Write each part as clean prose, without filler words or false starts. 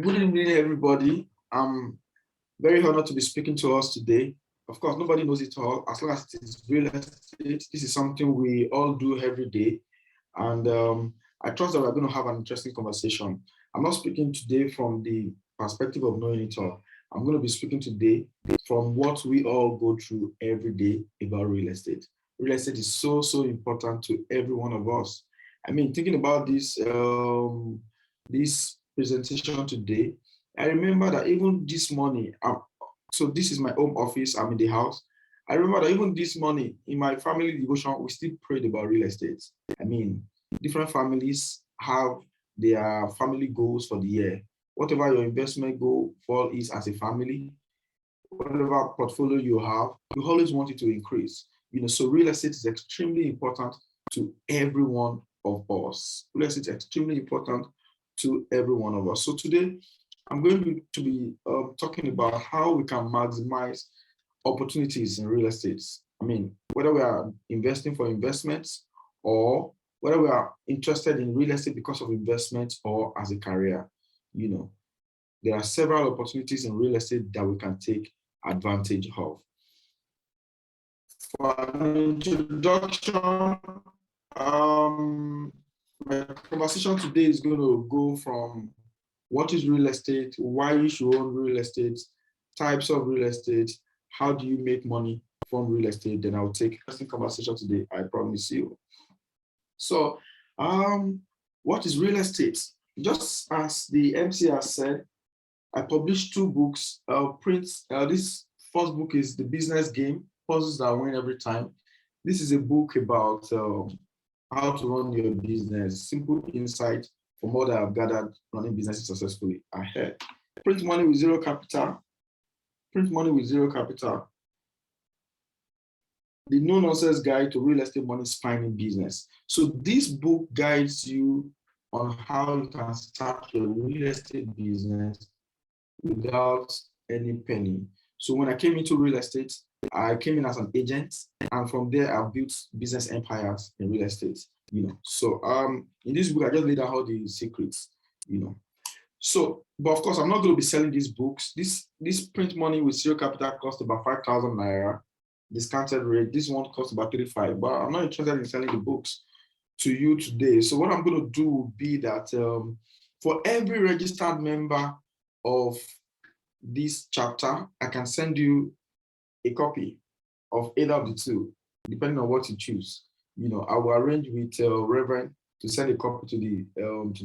Good evening, everybody. I'm very honored to be speaking to us today. Of course, nobody knows it all. As long as it is real estate, this is something we all do every day. And I trust that we're going to have an interesting conversation. I'm not speaking today from the perspective of knowing it all. I'm going to be speaking today from what we all go through every day about real estate. Real estate is so important to every one of us. I mean, thinking about this presentation today, I remember that even this morning, so this is my home office, I'm in the house. I remember that even this morning in my family devotion, we still prayed about real estate. I mean, different families have their family goals for the year. Whatever your investment goal for is as a family, whatever portfolio you have, you always want it to increase. So real estate is extremely important to every one of us. Real estate is extremely important to every one of us. So today, I'm going to be talking about how we can maximize opportunities in real estate. I mean, whether we are investing for investments or whether we are interested in real estate because of investments or as a career, there are several opportunities in real estate that we can take advantage of. For an introduction, my conversation today is going to go from what is real estate, why you should own real estate, types of real estate, how do you make money from real estate. Then I'll take interesting conversation today, I promise you. So, what is real estate? Just as the MC has said, I published 2 books. This first book is The Business Game, Puzzles That Win Every Time. This is a book about how to run your business, simple insight from what I have gathered running businesses successfully ahead. Print Money with Zero Capital. Print Money with Zero Capital. The No-Nonsense Guide to Real Estate Money Finding Business. So this book guides you on how you can start your real estate business without any penny. So when I came into real estate, I came in as an agent, and from there I built business empires in real estate. So in this book I just laid out all the secrets. So, but of course I'm not going to be selling these books. This Print Money with Zero Capital cost about 5,000 naira. Discounted rate. This one costs about 35. But I'm not interested in selling the books to you today. So what I'm going to do will be that for every registered member of this chapter, I can send you a copy of either of the 2, depending on what you choose. I will arrange with Reverend to send a copy to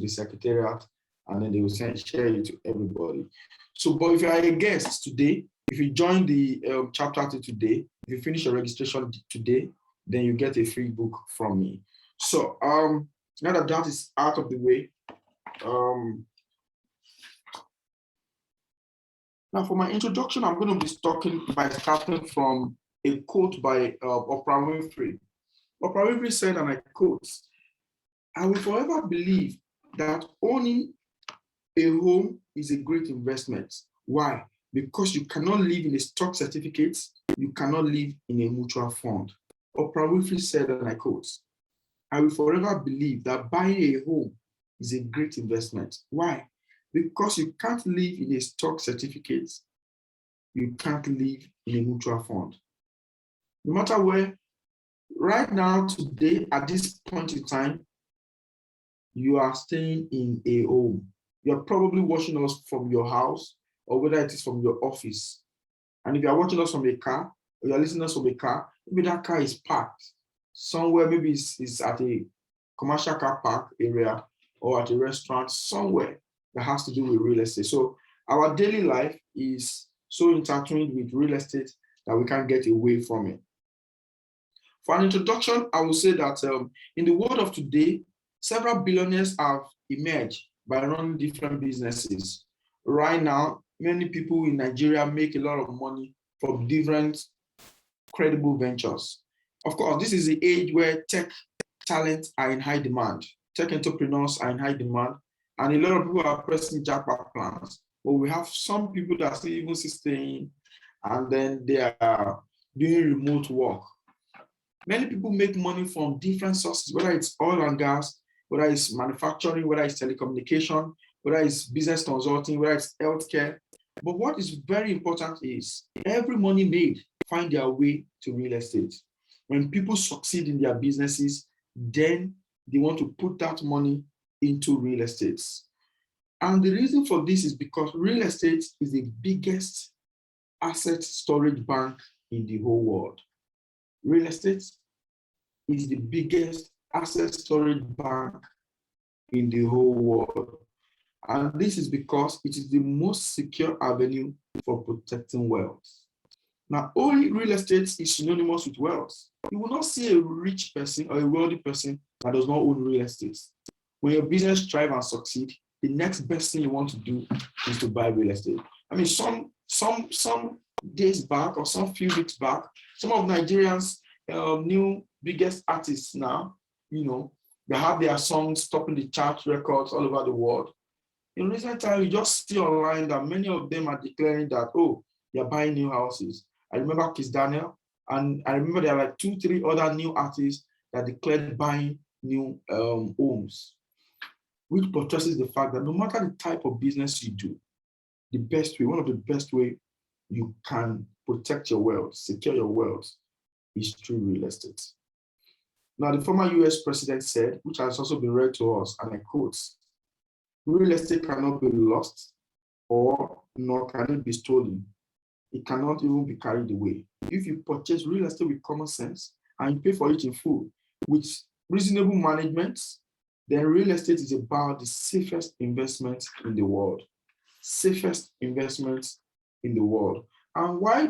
the secretariat, and then they will share it to everybody. So, but if you are a guest today, if you join the chapter today, if you finish your registration today, then you get a free book from me. So now that is out of the way, now for my introduction, I'm going to be starting from a quote by Oprah Winfrey. Oprah Winfrey said, and I quote, "I will forever believe that owning a home is a great investment." Why? Because you cannot live in a stock certificate, you cannot live in a mutual fund. Oprah Winfrey said, and I quote, "I will forever believe that buying a home is a great investment." Why? Because you can't live in a stock certificate, you can't live in a mutual fund. No matter where, right now, today, at this point in time, you are staying in a home. You're probably watching us from your house, or whether it is from your office. And if you're watching us from a car, or you're listening to us from a car, maybe that car is parked somewhere, maybe it's at a commercial car park area or at a restaurant somewhere that has to do with real estate. So our daily life is so intertwined with real estate that we can't get away from it. For an introduction, I will say that in the world of today, several billionaires have emerged by running different businesses. Right now, many people in Nigeria make a lot of money from different credible ventures. Of course, this is the age where tech talents are in high demand. Tech entrepreneurs are in high demand, and a lot of people are pressing jackpot plans. But we have some people that are still even staying, and then they are doing remote work. Many people make money from different sources, whether it's oil and gas, whether it's manufacturing, whether it's telecommunication, whether it's business consulting, whether it's healthcare. But what is very important is every money made find their way to real estate. When people succeed in their businesses, then they want to put that money into real estate. And the reason for this is because real estate is the biggest asset storage bank in the whole world. Real estate is the biggest asset storage bank in the whole world. And this is because it is the most secure avenue for protecting wealth. Now, owning real estate is synonymous with wealth. You will not see a rich person or a wealthy person that does not own real estate. When your business thrives and succeed, the next best thing you want to do is to buy real estate. I mean, some days back or some few weeks back, some of Nigerians' new biggest artists now, they have their songs topping the chart records all over the world. In recent time, you just see online that many of them are declaring that, oh, they're buying new houses. I remember Kiss Daniel, and I remember there are like 2-3 other new artists that declared buying new homes, which portrays the fact that no matter the type of business you do, the best way, one of the best way you can protect your wealth, secure your wealth, is through real estate. Now, the former US president said, which has also been read to us, and I quote, "Real estate cannot be lost, or nor can it be stolen. It cannot even be carried away. If you purchase real estate with common sense and you pay for it in full with reasonable management, then real estate is about the safest investment in the world." Safest investment in the world. And why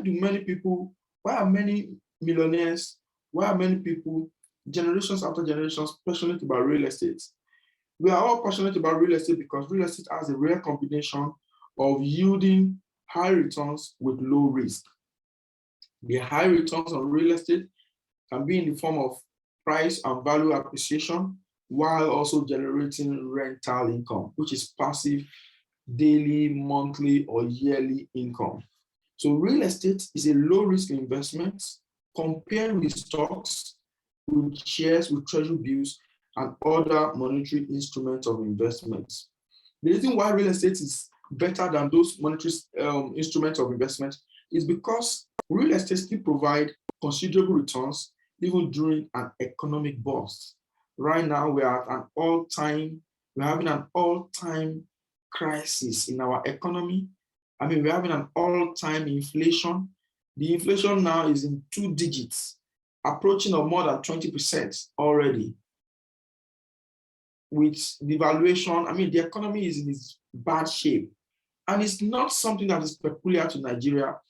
are many millionaires, why are many people, generations after generations, passionate about real estate? We are all passionate about real estate because real estate has a rare combination of yielding high returns with low risk. The high returns on real estate can be in the form of price and value appreciation, while also generating rental income, which is passive, daily, monthly, or yearly income. So real estate is a low-risk investment compared with stocks, with shares, with treasury bills, and other monetary instruments of investment. The reason why real estate is better than those monetary instruments of investment is because real estate still provide considerable returns even during an economic bust. Right now, we're having an all-time crisis in our economy. I mean, we're having an all-time inflation. The inflation now is in 2 digits, approaching or more than 20% already. With devaluation, I mean, the economy is in its bad shape. And it's not something that is peculiar to Nigeria.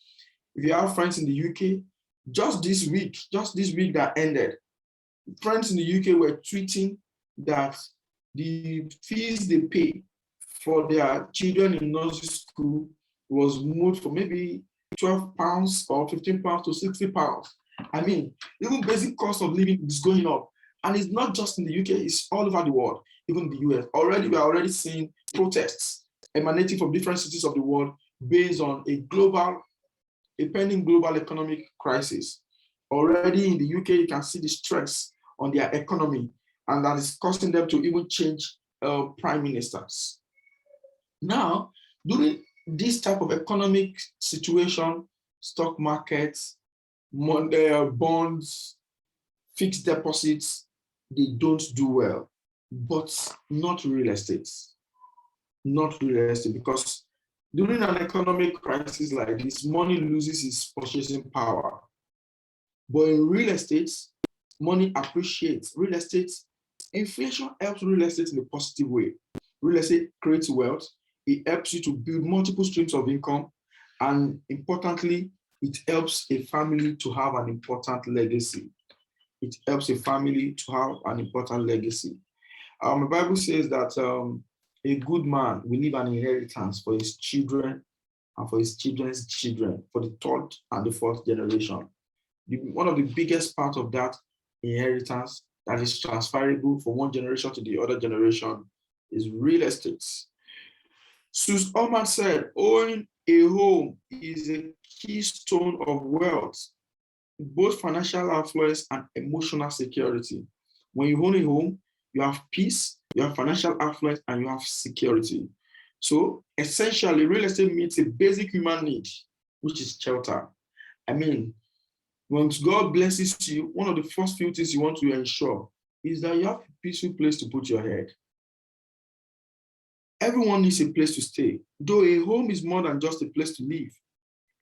If you have friends in the UK, just this week that ended, friends in the UK were tweeting that the fees they pay for their children in nursery school was moved from maybe £12 or £15 to £60. I mean, even basic cost of living is going up. And it's not just in the UK, it's all over the world, even the US. Already, we are already seeing protests emanating from different cities of the world based on a pending global economic crisis. Already in the UK, you can see the stress on their economy, and that is causing them to even change prime ministers. Now, during this type of economic situation, stock markets, bonds, fixed deposits, they don't do well, but not real estate. Not real estate, because during an economic crisis like this, money loses its purchasing power. But in real estate, money appreciates. Real estate, inflation helps real estate in a positive way. Real estate creates wealth. It helps you to build multiple streams of income. And importantly, it helps a family to have an important legacy. It helps a family to have an important legacy. The Bible says that a good man will leave an inheritance for his children and for his children's children, for the third and the fourth generation. One of the biggest parts of that inheritance that is transferable from one generation to the other generation is real estate. Sus Ullman said, owning a home is a keystone of wealth, both financial affluence and emotional security. When you own a home, you have peace, you have financial affluence, and you have security. So essentially, real estate meets a basic human need, which is shelter. I mean, once God blesses you, one of the first few things you want to ensure is that you have a peaceful place to put your head. Everyone needs a place to stay, though a home is more than just a place to live.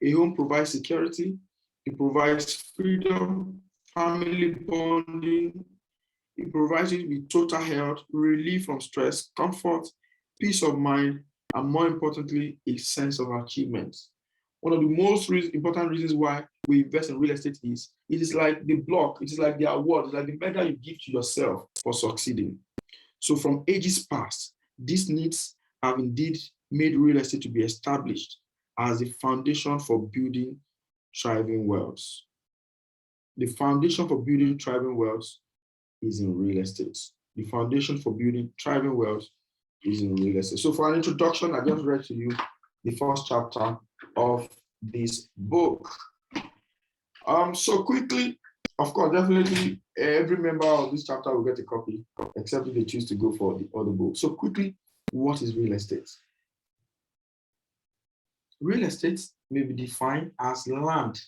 A home provides security, it provides freedom, family bonding, it provides you with total health, relief from stress, comfort, peace of mind, and more importantly, a sense of achievement. One of the most important reasons why we invest in real estate is it is like the block, it is like the award, it's like the medal you give to yourself for succeeding. So from ages past, these needs have indeed made real estate to be established as the foundation for building thriving wealth. The foundation for building thriving wealth is in real estate. The foundation for building thriving wealth is in real estate. So for an introduction, I just read to you the first chapter of this book. So quickly, of course, definitely every member of this chapter will get a copy, except if they choose to go for the other book. So quickly, what is real estate? Real estate may be defined as land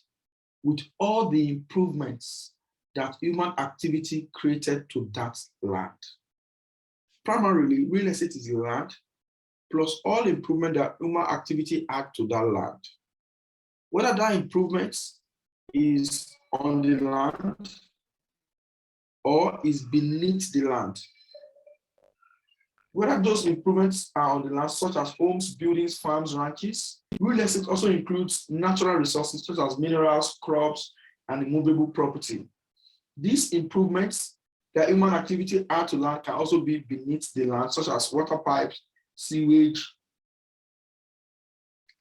with all the improvements that human activity created to that land. Primarily, real estate is land plus all improvement that human activity add to that land. Whether that improvement is on the land or is beneath the land. Whether those improvements are on the land, such as homes, buildings, farms, ranches, real estate also includes natural resources such as minerals, crops, and immovable property. These improvements that human activity add to land can also be beneath the land, such as water pipes, sewage,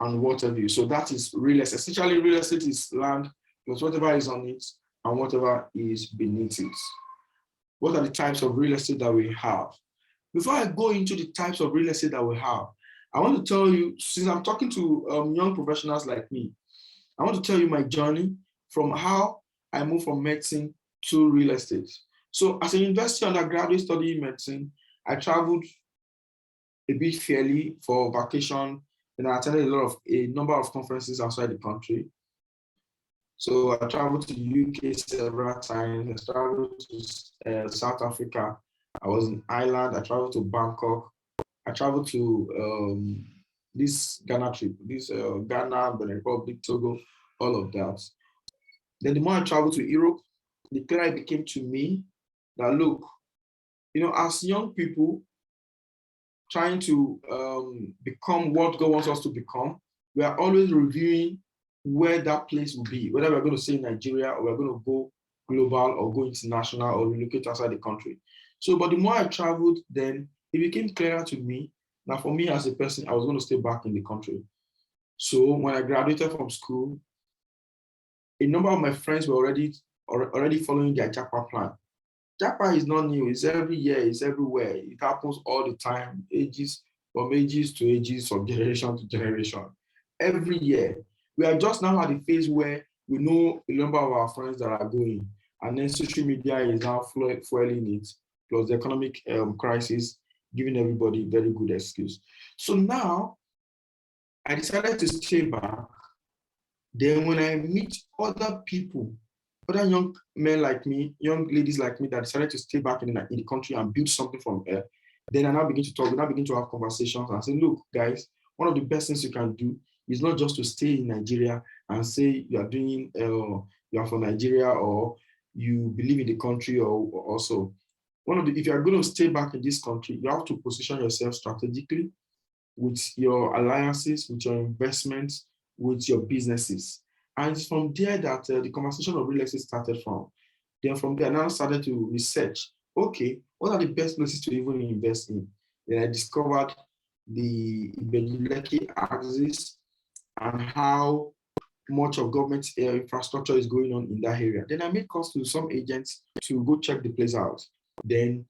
and water view. So that is real estate. Essentially, real estate is land plus whatever is on it and whatever is beneath it. What are the types of real estate that we have? Before I go into the types of real estate that we have, I want to tell you, since I'm talking to young professionals like me, I want to tell you my journey from how I moved from medicine to real estate. So as a university undergraduate studying medicine, I traveled a bit fairly for vacation, and I attended a number of conferences outside the country. So I traveled to UK several times. I traveled to South Africa. I was in Ireland. I traveled to Bangkok. I traveled to this Ghana trip, this Ghana, Benin Republic, Togo, all of that. Then the more I traveled to Europe, the clearer it became to me that look, as young people trying to become what God wants us to become, we are always reviewing where that place will be, whether we're going to stay in Nigeria or we're going to go global or go international or relocate outside the country. So, but the more I traveled, then it became clearer to me that for me as a person, I was going to stay back in the country. So when I graduated from school, a number of my friends were already following their Japa plan. Japa is not new. It's every year. It's everywhere. It happens all the time, from ages to ages, from generation to generation. Every year. We are just now at the phase where we know a number of our friends that are going, and then social media is now fueling it, plus the economic crisis, giving everybody very good excuse. So now, I decided to stay back. Then when I meet other people, other young men like me, young ladies like me that decided to stay back in the country and build something from there, then I now begin to talk, we now begin to have conversations and say, look, guys, one of the best things you can do is not just to stay in Nigeria and say you are doing, you are from Nigeria or you believe in the country or also. If you are going to stay back in this country, you have to position yourself strategically with your alliances, with your investments, with your businesses. And it's from there that the conversation of real estate started from. Then from there, I now started to research, okay, what are the best places to even invest in? Then I discovered the Ibeju-Lekki axis and how much of government infrastructure is going on in that area. Then I made calls to some agents to go check the place out. Then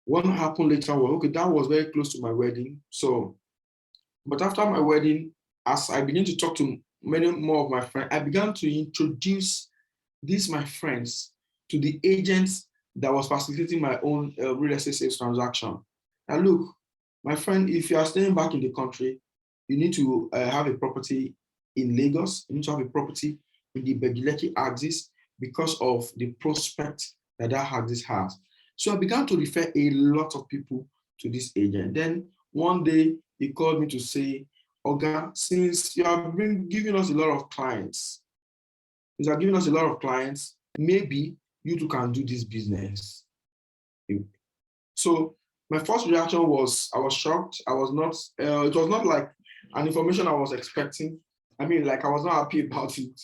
what happened later was, okay, that was very close to my wedding. So, but after my wedding, as I began to talk to many more of my friends, I began to introduce these my friends to the agents that was facilitating my own real estate sales transaction. Now look, My friend, if you are staying back in the country, you need to have a property in Lagos. You need to have a property in the Begileki axis because of the prospect that that axis has. So I began to refer a lot of people to this agent. Then one day he called me to say, Oga, since you have been giving us a lot of clients, since you are giving us a lot of clients, maybe you two can do this business. So my first reaction was I was shocked. I was not. It was not like an information I was expecting. I mean, like I was not happy about it.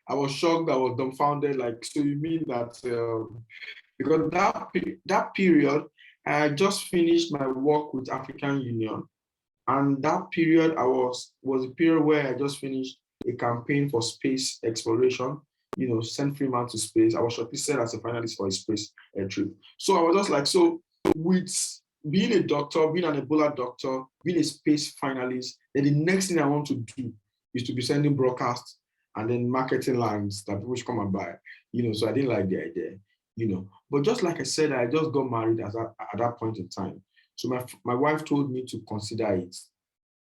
I was shocked. I was dumbfounded. Like, so you mean that because that period, I just finished my work with African Union, and that period was a period where I just finished a campaign for space exploration. Send Freeman to space. I was shortlisted as a finalist for a space trip. So I was just like, so with being a doctor, being an Ebola doctor, being a space finalist, then the next thing I want to do is to be sending broadcasts and then marketing lines that people should come and buy. So I didn't like the idea. But just like I said, I just got married at that point in time. So my wife told me to consider it.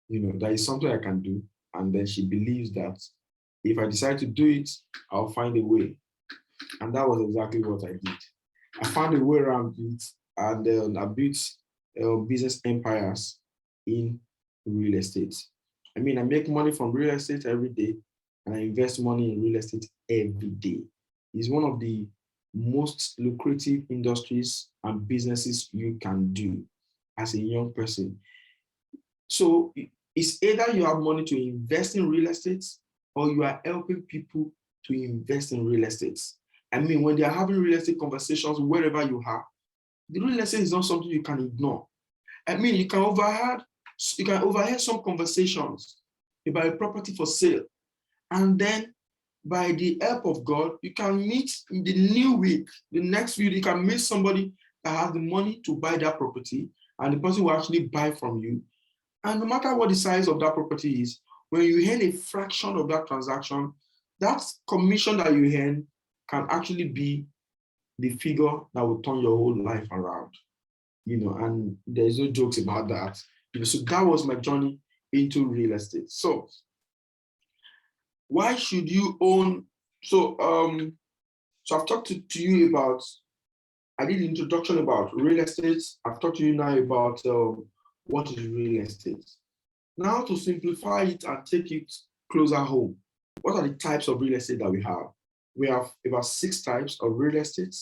That is something I can do. And then she believes that if I decide to do it, I'll find a way. And that was exactly what I did. I found a way around it, and I built business empires in real estate. I mean, I make money from real estate every day, and I invest money in real estate every day. It's one of the most lucrative industries and businesses you can do as a young person. So it's either you have money to invest in real estate or you are helping people to invest in real estate. I mean, when they are having real estate conversations, wherever you are, the real estate is not something you can ignore. I mean, you can overhear some conversations about a property for sale. And then by the help of God, you can meet in the new week, the next week, you can meet somebody that has the money to buy that property, and the person will actually buy from you. And no matter what the size of that property is, when you earn a fraction of that transaction, that commission that you earn can actually be the figure that will turn your whole life around. And there's no jokes about that. So that was my journey into real estate. So why should you own? So I've talked to you about, I did an introduction about real estate. I've talked to you now about what is real estate. Now to simplify it and take it closer home, what are the types of real estate that we have? We have about 6 types of real estate.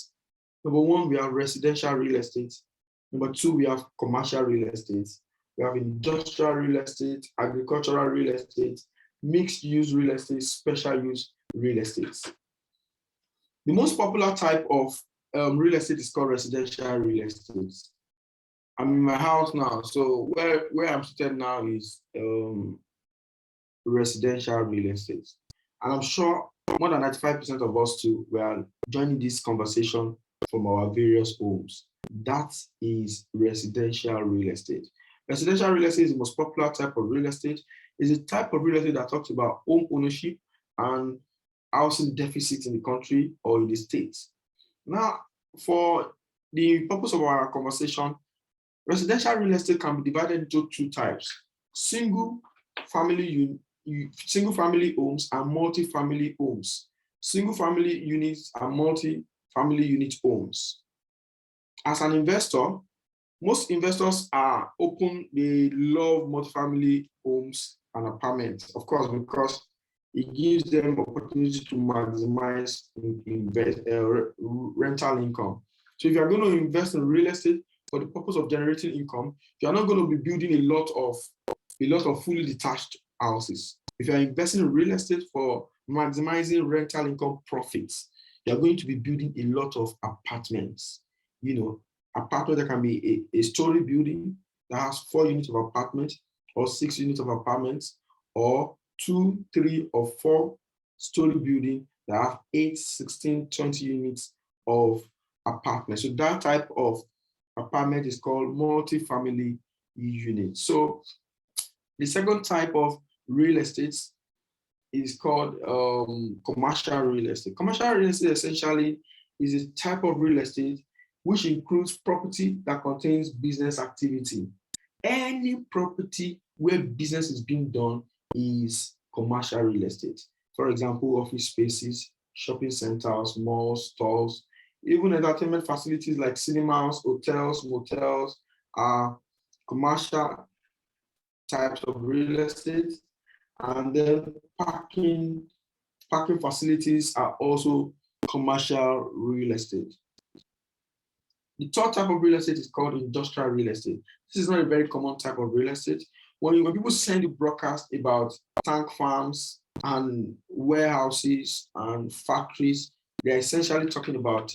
Number 1, we have residential real estate. Number 2, we have commercial real estate. We have industrial real estate, agricultural real estate, mixed use real estate, special use real estate. The most popular type of real estate is called residential real estate. I'm in my house now, so where I'm seated now is residential real estate. And I'm sure more than 95% of us too, we are joining this conversation from our various homes. That is residential real estate. Residential real estate is the most popular type of real estate. It's a type of real estate that talks about home ownership and housing deficit in the country or in the states. Now, for the purpose of our conversation, residential real estate can be divided into 2 types: single family homes and multi-family homes. Single family units and multi-family unit homes. As an investor, most investors are open, they love multi-family homes and apartments, of course, because it gives them opportunity to maximize rental income. So if you're going to invest in real estate for the purpose of generating income, you're not going to be building a lot of fully detached houses. If you're investing in real estate for maximizing rental income profits, you're going to be building a lot of apartments. Apartment that can be a story building that has 4 units of apartment or 6 units of apartments, or 2, 3, or 4 story building that have 8, 16, 20 units of apartment. So that type of apartment is called multi-family unit. So the second type of real estate is called commercial real estate. Commercial real estate essentially is a type of real estate which includes property that contains business activity. Any property where business is being done is commercial real estate. For example, office spaces, shopping centers, malls, stores, even entertainment facilities like cinemas, hotels, motels are commercial types of real estate. And then parking facilities are also commercial real estate. The third type of real estate is called industrial real estate. This is not a very common type of real estate. When people send you broadcast about tank farms and warehouses and factories, they're essentially talking about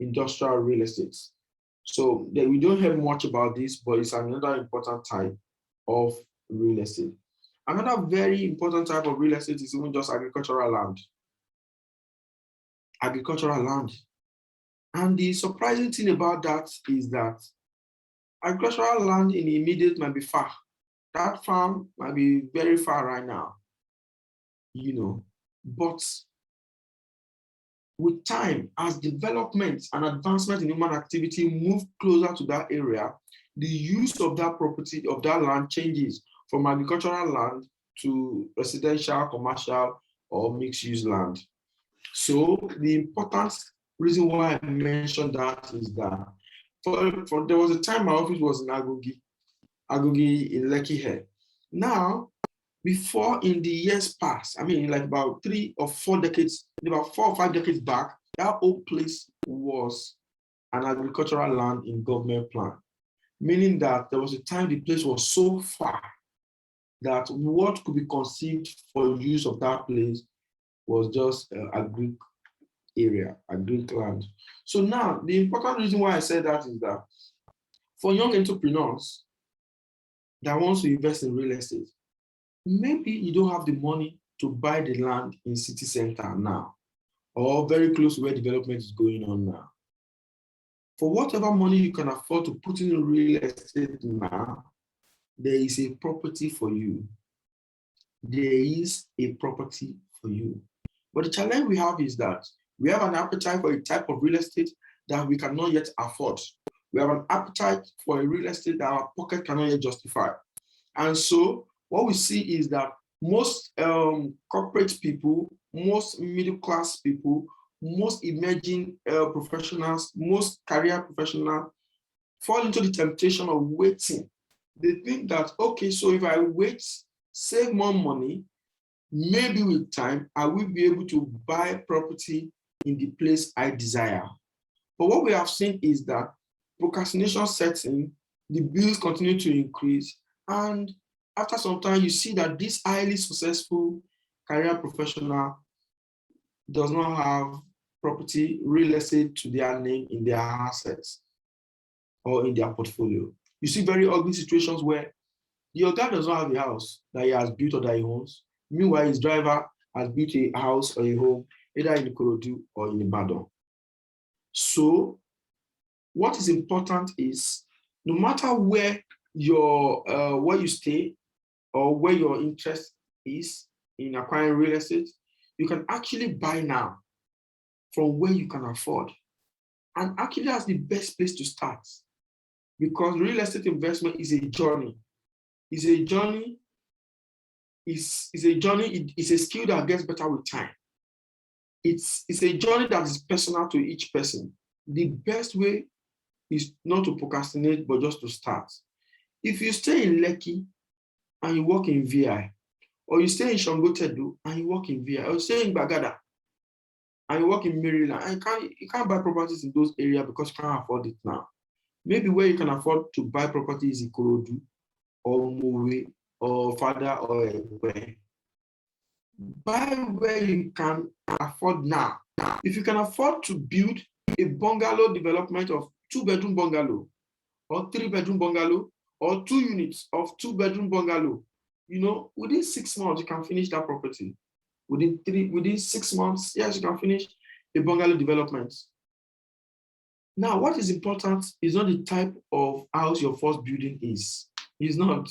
industrial real estate. So we don't have much about this, but it's another important type of real estate. Another very important type of real estate is even just agricultural land. Agricultural land. And the surprising thing about that is that agricultural land in the immediate might be far. That farm might be very far right now, but with time, as development and advancement in human activity move closer to that area, the use of that property, of that land changes from agricultural land to residential, commercial, or mixed-use land. So the important reason why I mentioned that is that there was a time my office was in Agogi in Lekki here. Now, before in the years past, I mean, like about 3 or 4 decades, about 4 or 5 decades back, that old place was an agricultural land in government plan, meaning that there was a time the place was so far that what could be conceived for use of that place was just agric area, agric land. So now, the important reason why I said that is that for young entrepreneurs that wants to invest in real estate, maybe you don't have the money to buy the land in city center now, or very close to where development is going on now. For whatever money you can afford to put in real estate now, there is a property for you. There is a property for you. But the challenge we have is that we have an appetite for a type of real estate that we cannot yet afford. We have an appetite for a real estate that our pocket cannot yet justify. And so what we see is that most corporate people, most middle-class people, most emerging professionals, most career professionals fall into the temptation of waiting. They think that, okay, so if I wait, save more money, maybe with time, I will be able to buy property in the place I desire. But what we have seen is that procrastination sets in, the bills continue to increase, and after some time, you see that this highly successful career professional does not have property, real estate to their name in their assets or in their portfolio. You see very ugly situations where your guy does not have a house that he has built or that he owns. Meanwhile, his driver has built a house or a home either in Ikorodu or in Ibadan. So what is important is no matter where you stay or where your interest is in acquiring real estate, you can actually buy now from where you can afford. And actually that's the best place to start, because real estate investment is a journey. It's a journey, it's a skill that gets better with time. It's a journey that is personal to each person. The best way is not to procrastinate, but just to start. If you stay in Lekki and you work in VI, or you stay in Shangotedu and you work in VI, or you stay in Bagada and you work in Maryland, and you can't buy properties in those areas because you can't afford it now. Maybe where you can afford to buy properties in Ikorodu or Mowe or Fada or Ekwe. Buy where you can afford now. If you can afford to build a bungalow development of 2-bedroom bungalow or 3-bedroom bungalow or 2 units of 2-bedroom bungalow, within 6 months you can finish that property. Within 6 months, yes, you can finish a bungalow development. Now, what is important is not the type of house your first building is. It's not.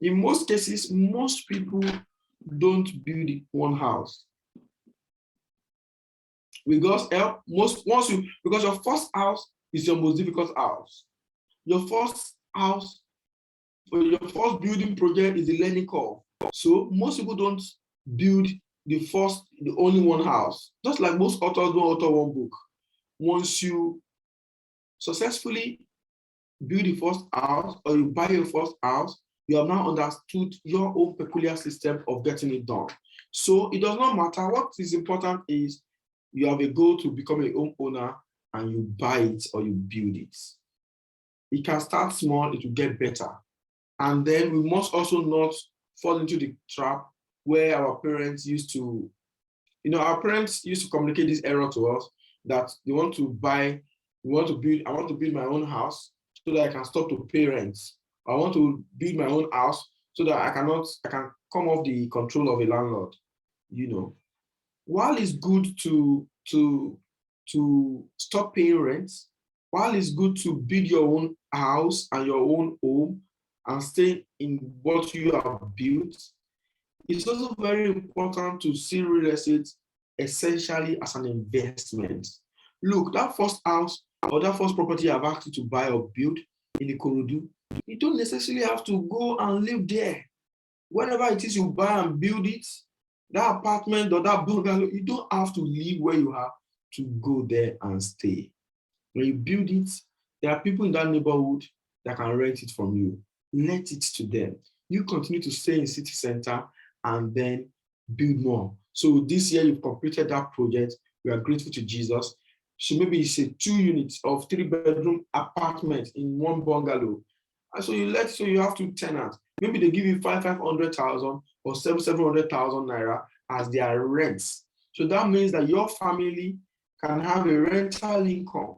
In most cases, most people don't build one house. Because your first house is your most difficult house. Your first house your first building project is the learning curve. So most people don't build the only one house. Just like most authors don't author one book. Once you successfully build the first house or you buy your first house, you have now understood your own peculiar system of getting it done. So it does not matter. What is important is you have a goal to become a homeowner and you buy it or you build it. It can start small, it will get better. And then we must also not fall into the trap where our parents used to, our parents used to communicate this error to us that they want to buy, I want to build my own house so that I can stop to pay rent. I want to build my own house so that I can come off the control of a landlord. While it's good to stop paying rent, while it's good to build your own house and your own home and stay in what you have built, it's also very important to see real estate essentially as an investment. Look, that first house or that first property I've asked you to buy or build in Ikorodu, you don't necessarily have to go and live there. Whenever it is you buy and build it, that apartment or that bungalow, you don't have to live where you are to go there and stay. When you build it, there are people in that neighborhood that can rent it from you. Let it to them. You continue to stay in city center and then build more. So this year you've completed that project. We are grateful to Jesus. So maybe it's a 2 units of 3-bedroom apartment in one bungalow. And so you have 2 tenants. Maybe they give you 500,000 or 700,000 naira as their rents. So that means that your family can have a rental income.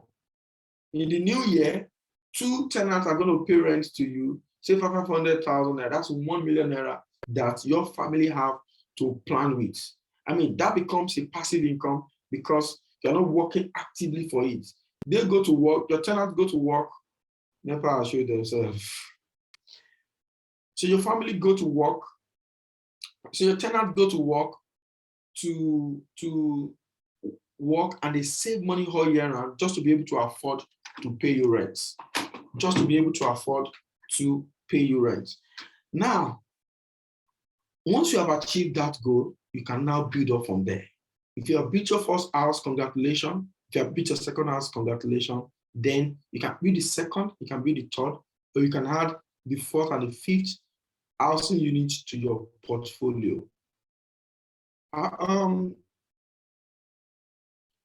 In the new year, 2 tenants are going to pay rent to you, say 500,000 naira. That's 1 million naira that your family have to plan with. I mean, that becomes a passive income because you're not working actively for it. They go to work, your tenants go to work, never assure themselves. So your family go to work, so your tenants go to work to work and they save money all year round just to be able to afford to pay you rent. Just to be able to afford to pay you rent. Now, once you have achieved that goal, you can now build up from there. If you have built your first house, congratulations. If you have built your second house, congratulations. Then you can build the second, you can build the third, or you can add the fourth and the fifth housing units to your portfolio.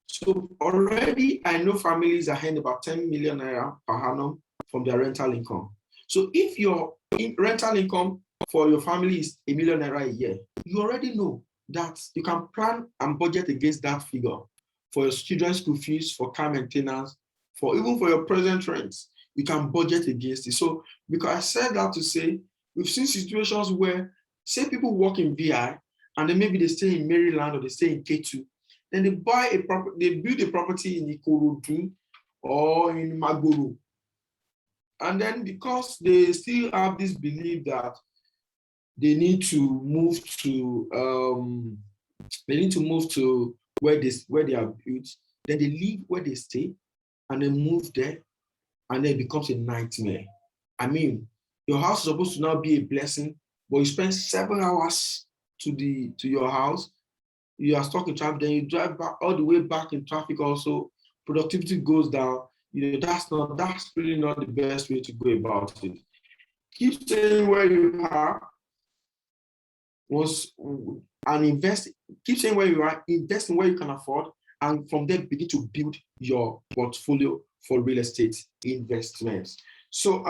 So already I know families are earning about 10 million naira per annum from their rental income. So if your rental income for your family is 1 million naira a year, you already know that you can plan and budget against that figure for your children's school fees, for car maintenance, even for your present rents. You can budget against it. So because I said that to say, we've seen situations where, say people work in VI and then maybe they stay in Maryland or they stay in K2, then they build a property in Ikorodu or in Magoro. And then because they still have this belief that they need to move to where they are built, then they leave where they stay and then move there, and then it becomes a nightmare. I mean, your house is supposed to now be a blessing, but you spend 7 hours to your house. You are stuck in traffic, then you drive back all the way back in traffic also, productivity goes down. That's really not the best way to go about it. Keep staying where you are and invest, keep staying where you are, invest in where you can afford, and from there begin to build your portfolio for real estate investments. So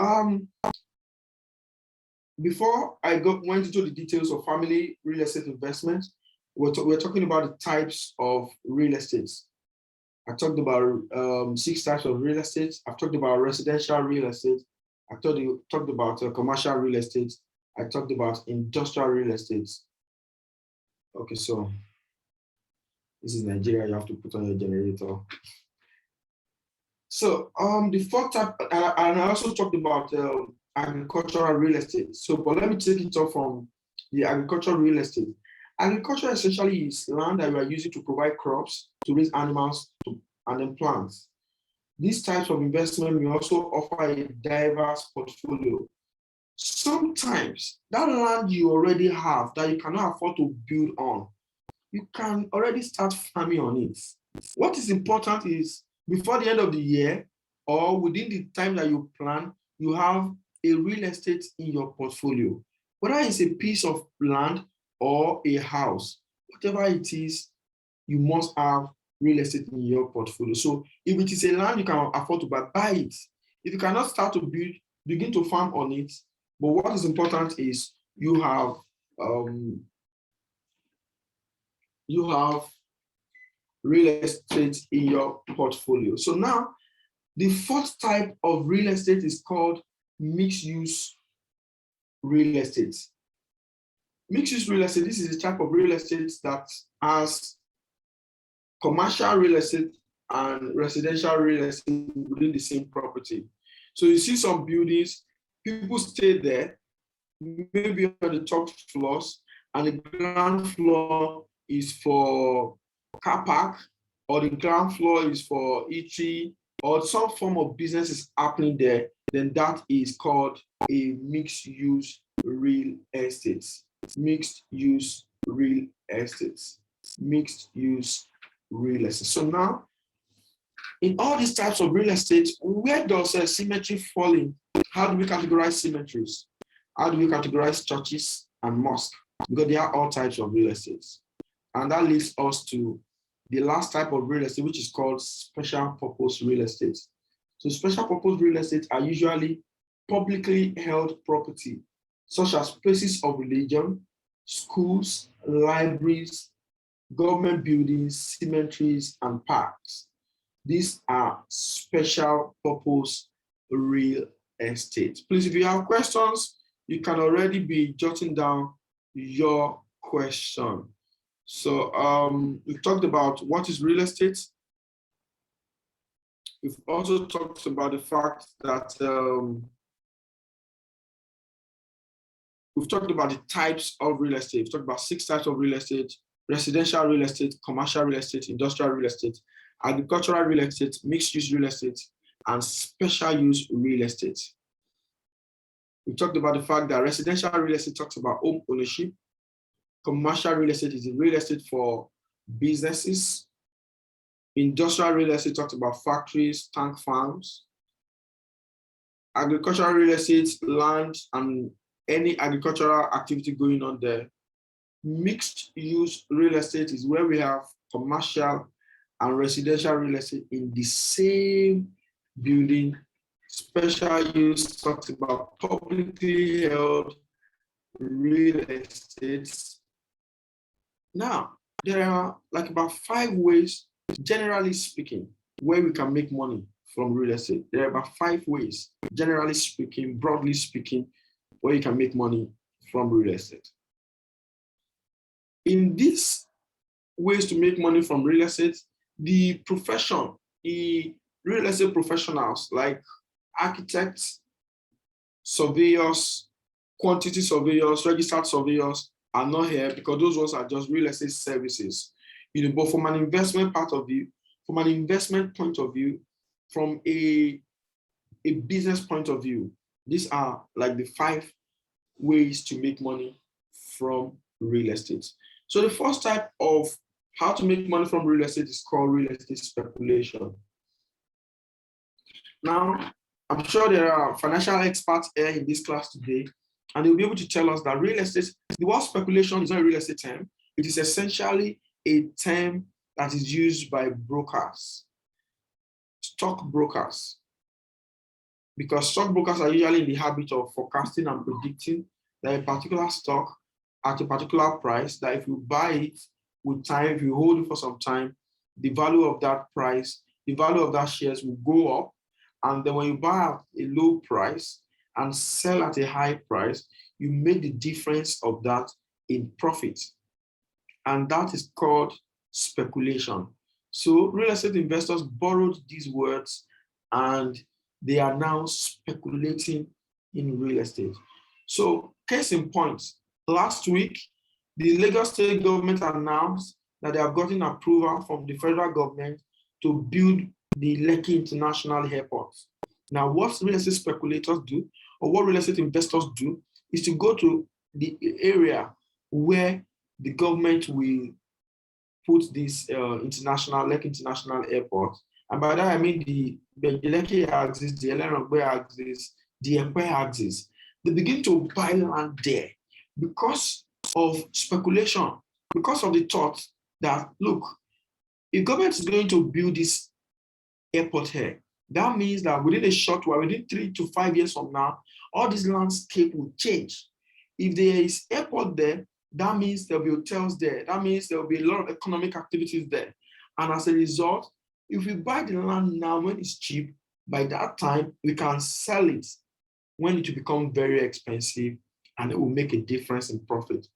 before I went into the details of family real estate investments, we're talking about the types of real estate. I talked about 6 types of real estate. I've talked about residential real estate. I talked about commercial real estate. I talked about industrial real estate. Okay, so this is Nigeria. You have to put on your generator. So the 4th type, and I also talked about agricultural real estate. So, but let me take it off from the agricultural real estate. Agriculture essentially is land that you are using to provide crops, to raise animals, and then plants. These types of investment will also offer a diverse portfolio. Sometimes that land you already have that you cannot afford to build on, you can already start farming on it. What is important is before the end of the year or within the time that you plan, you have a real estate in your portfolio. Whether it's a piece of land or a house, whatever it is, you must have real estate in your portfolio. So if it is a land you can afford to buy it. If you cannot start to build, begin to farm on it. But what is important is you have real estate in your portfolio. So now the fourth type of real estate is called mixed-use real estate. Mixed-use real estate, this is a type of real estate that has commercial real estate and residential real estate within the same property. So you see some buildings, people stay there, maybe on the top floors, and the ground floor is for car park, or the ground floor is for eatery, or some form of business is happening there, then that is called a mixed-use real estate. Mixed-use real estate. Mixed-use real estate. So now, in all these types of real estate, where does symmetry fall in? How do we categorize symmetries? How do we categorize churches and mosques? Because they are all types of real estate. And that leads us to the last type of real estate, which is called special purpose real estate. So special purpose real estate are usually publicly held property, such as places of religion, schools, libraries, government buildings, cemeteries, and parks. These are special purpose real estate. Please, if you have questions, you can already be jotting down your question. So we've talked about what is real estate. We've also talked about the fact that we've talked about the types of real estate. We've talked about 6 types of real estate: residential real estate, commercial real estate, industrial real estate, agricultural real estate, mixed-use real estate, and special-use real estate. We talked about the fact that residential real estate talks about home ownership. Commercial real estate is the real estate for businesses. Industrial real estate talks about factories, tank farms. Agricultural real estate, land, and any agricultural activity going on there. Mixed-use real estate is where we have commercial and residential real estate in the same building. Special use talks about publicly held real estates. Now, there are like about 5 ways, generally speaking, where we can make money from real estate. There are about 5 ways, generally speaking, broadly speaking, where you can make money from real estate. In these ways to make money from real estate, the profession, the real estate professionals like architects, surveyors, quantity surveyors, registered surveyors are not here because those ones are just real estate services. But from an investment point of view, from a business point of view, these are like the 5 ways to make money from real estate. So the first type of how to make money from real estate is called real estate speculation. Now, I'm sure there are financial experts here in this class today, and they'll be able to tell us that real estate, the word speculation is not a real estate term. It is essentially a term that is used by brokers, stockbrokers, because stockbrokers are usually in the habit of forecasting and predicting that a particular stock at a particular price, that if you buy it with time, if you hold it for some time, the value of that price, the value of that shares will go up. And then when you buy at a low price and sell at a high price, you make the difference of that in profit. And that is called speculation. So real estate investors borrowed these words and they are now speculating in real estate. So case in point, last week, the Lagos State government announced that they have gotten approval from the federal government to build the Lekki International Airport. Now, what real estate speculators do? or what real estate investors do, is to go to the area where the government will put this international airport. And by that I mean the Lekki axis, the Elenogbe axis, the Ekpe axis. They begin to buy land there because of speculation, because of the thought that, look, if government is going to build this airport here, that means that within a short while, within 3 to 5 years from now, all this landscape will change. If there is airport there, that means there'll be hotels there. That means there'll be a lot of economic activities there. And as a result, if we buy the land now when it's cheap, by that time, we can sell it when it will become very expensive, and it will make a difference in profit.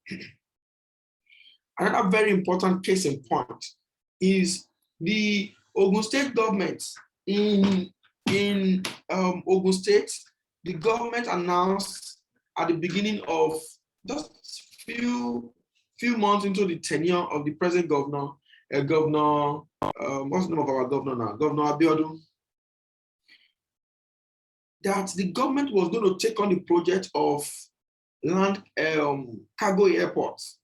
Another very important case in point is the Ogun State government. In Ogun State, the government announced at the beginning of just few months into the tenure of the present governor, what's the name of our governor now? Governor Abiodun, that the government was going to take on the project of land cargo airports.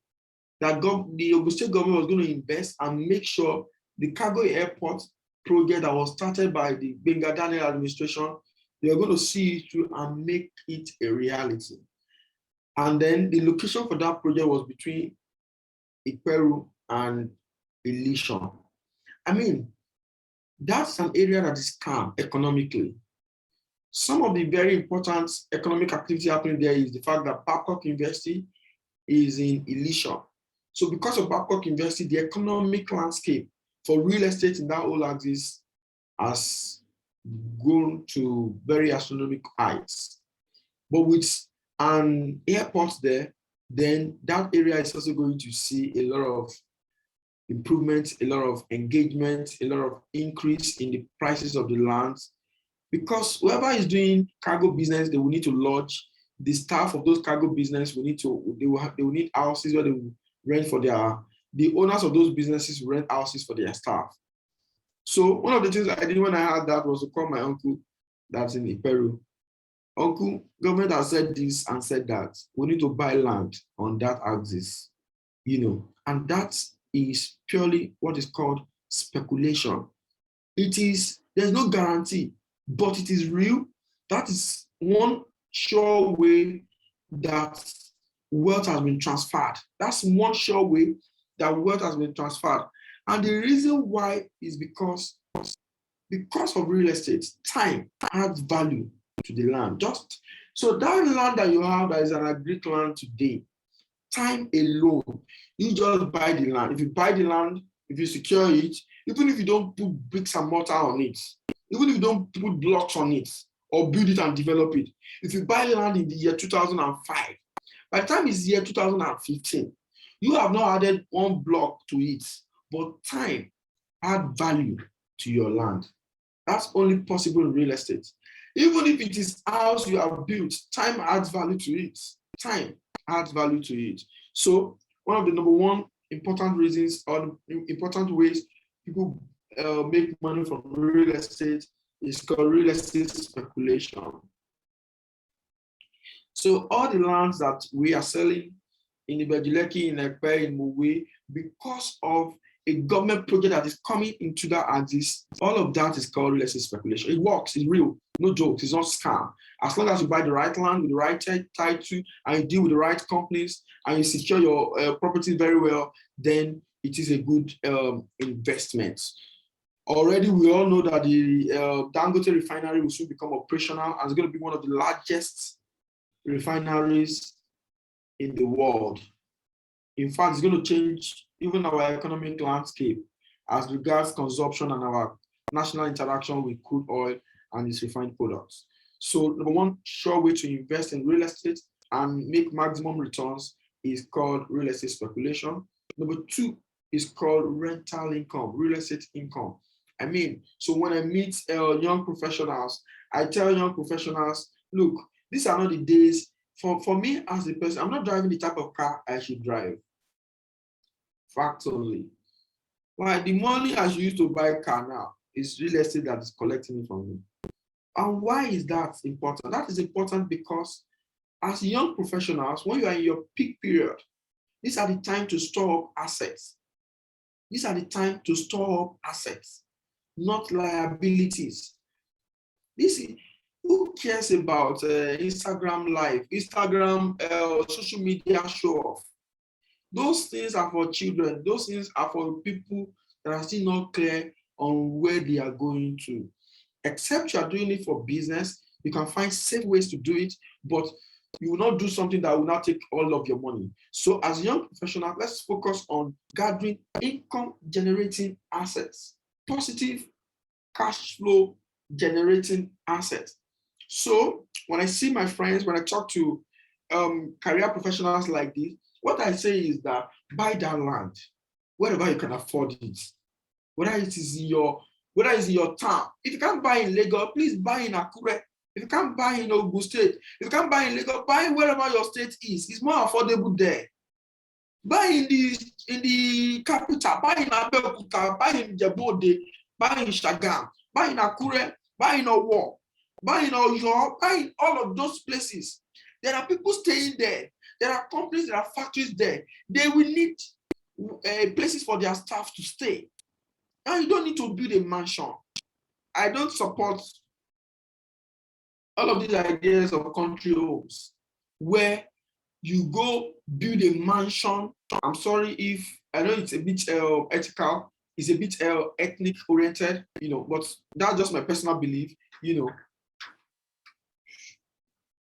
That the Ogun State government was going to invest and make sure the cargo airport project that was started by the Benga Daniel administration, they were going to see it through and make it a reality. And then the location for that project was between Iperu and Elisha. I mean, that's an area that is calm economically. Some of the very important economic activity happening there is the fact that Babcock University is in Elisha. So because of Babcock University, the economic landscape for real estate in that whole axis has grown to very astronomical heights. But with an airport there, then that area is also going to see a lot of improvement, a lot of engagement, a lot of increase in the prices of the lands. Because whoever is doing cargo business, they will need to lodge. The staff of those cargo business will they will need houses where they will rent for the owners of those businesses will rent houses for their staff. So one of the things I did when I had that was to call my uncle that's in Iperu. Uncle, government has said this and said that. We need to buy land on that axis, and that is purely what is called speculation. There's no guarantee, but it is real. That is one sure way that wealth has been transferred. That's one sure way that wealth has been transferred. And the reason why is because of real estate, time adds value to the land. So that land that you have that is an agric land today, time alone, you just buy the land. If you buy the land, if you secure it, even if you don't put bricks and mortar on it, even if you don't put blocks on it or build it and develop it, if you buy the land in the year 2005, by the time it's year 2015, you have not added one block to it, but time adds value to your land. That's only possible in real estate. Even if it is house you have built, time adds value to it. Time adds value to it. So one of the number one important reasons or important ways people make money from real estate is called real estate speculation. So all the lands that we are selling in Ibejuleki, in Ekpe, in Mowe, because of a government project that is coming into that axis, all of that is called real estate speculation. It works, it's real, no jokes, it's not scam. As long as you buy the right land with the right title and you deal with the right companies and you secure your property very well, then it is a good investment. Already, we all know that the Dangote refinery will soon become operational and it's going to be one of the largest refineries in the world. In fact, it's going to change even our economic landscape as regards consumption and our national interaction with crude oil and its refined products. So number one sure way to invest in real estate and make maximum returns is called real estate speculation. Number two is called rental income, real estate income. I mean, so when I meet young professionals, I tell young professionals, look, these are not the days for me as a person. I'm not driving the type of car I should drive. Facts only. Why? The money I should use to buy a car now is real estate that is collecting it from me. And why is that important? That is important because as young professionals, when you are in your peak period, these are the time to store up assets. These are the time to store up assets, not liabilities. This is, who cares about Instagram live, Instagram social media show off? Those things are for children. Those things are for people that are still not clear on where they are going to. Except you are doing it for business, you can find safe ways to do it, but you will not do something that will not take all of your money. So as a young professional, let's focus on gathering income generating assets, positive cash flow generating assets. So when I see my friends, when I talk to career professionals like this, what I say is that buy that land wherever you can afford it, whether it is in your town. If you can't buy in Lagos, please buy in Akure. If you can't buy in Ogun State, if you can't buy in Lagos, buy wherever your state is. It's more affordable there. Buy in the capital, buy in Abeokuta, buy in Jebode, buy in Shagam, buy in Akure, buy in Owo, buy in Oyo, buy in all of those places. There are people staying there. There are companies, there are factories there. They will need places for their staff to stay. And you don't need to build a mansion. I don't support all of these ideas of country homes where you go build a mansion. I'm sorry if I know it's a bit ethical, it's a bit ethnic oriented, but that's just my personal belief.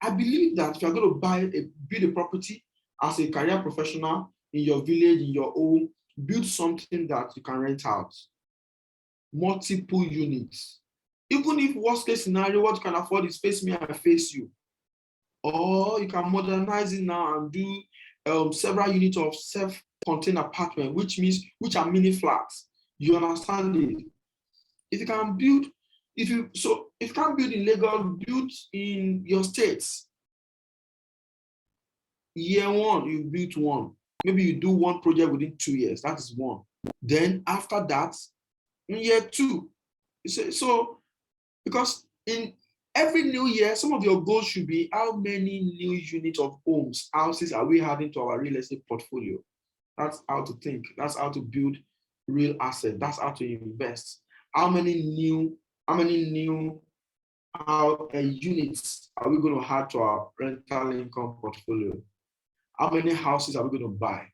I believe that if you're going to build a property as a career professional in your village, in your home, build something that you can rent out. Multiple units. Even if worst case scenario, what you can afford is face me and face you. Or you can modernize it now and do several units of self-contained apartment, which are mini flats. You understand it? If you can build, if you can't build in Lagos, build in your states. Year one, you build one. Maybe you do one project within 2 years. That is one. Then after that, in year two, so because in every new year, some of your goals should be how many new units of houses are we adding to our real estate portfolio? That's how to think. That's how to build real assets. That's how to invest. How many new units are we going to add to our rental income portfolio? How many houses are we going to buy?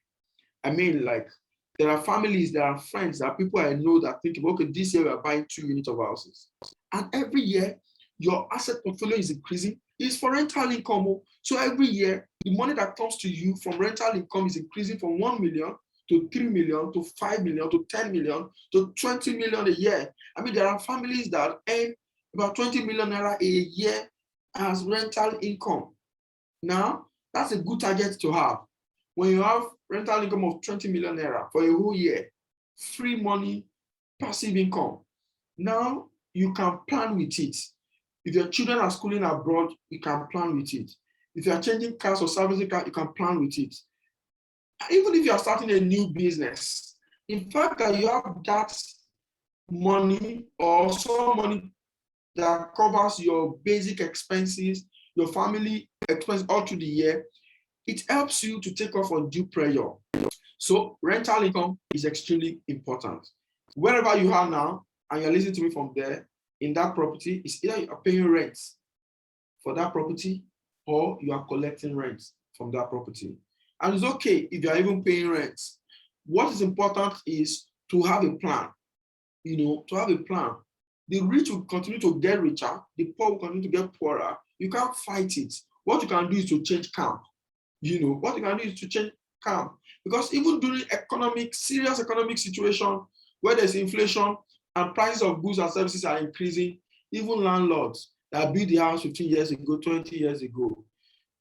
I mean, like, there are families, there are friends, there are people I know that think, okay, this year we are buying 2 units of houses. And every year, your asset portfolio is increasing. It's for rental income. So every year, the money that comes to you from rental income is increasing from 1 million to 3 million to 5 million to 10 million to 20 million a year. I mean, there are families that earn about 20 million naira a year as rental income. Now, that's a good target to have. When you have rental income of 20 million naira for a whole year, free money, passive income. Now you can plan with it. If your children are schooling abroad, you can plan with it. If you are changing cars or servicing cars, you can plan with it. Even if you are starting a new business, in fact that you have that money or some money that covers your basic expenses, your family expenses all through the year, it helps you to take off undue pressure. So rental income is extremely important. Wherever you are now, and you're listening to me from there, in that property, it's either you are paying rent for that property or you are collecting rent from that property. And it's okay if you are even paying rent. What is important is to have a plan, to have a plan. The rich will continue to get richer, the poor will continue to get poorer. You can't fight it. What you can do is to change camp. What you can do is to change camp. Because even during serious economic situation where there's inflation and prices of goods and services are increasing, even landlords that built the house 15 years ago, 20 years ago,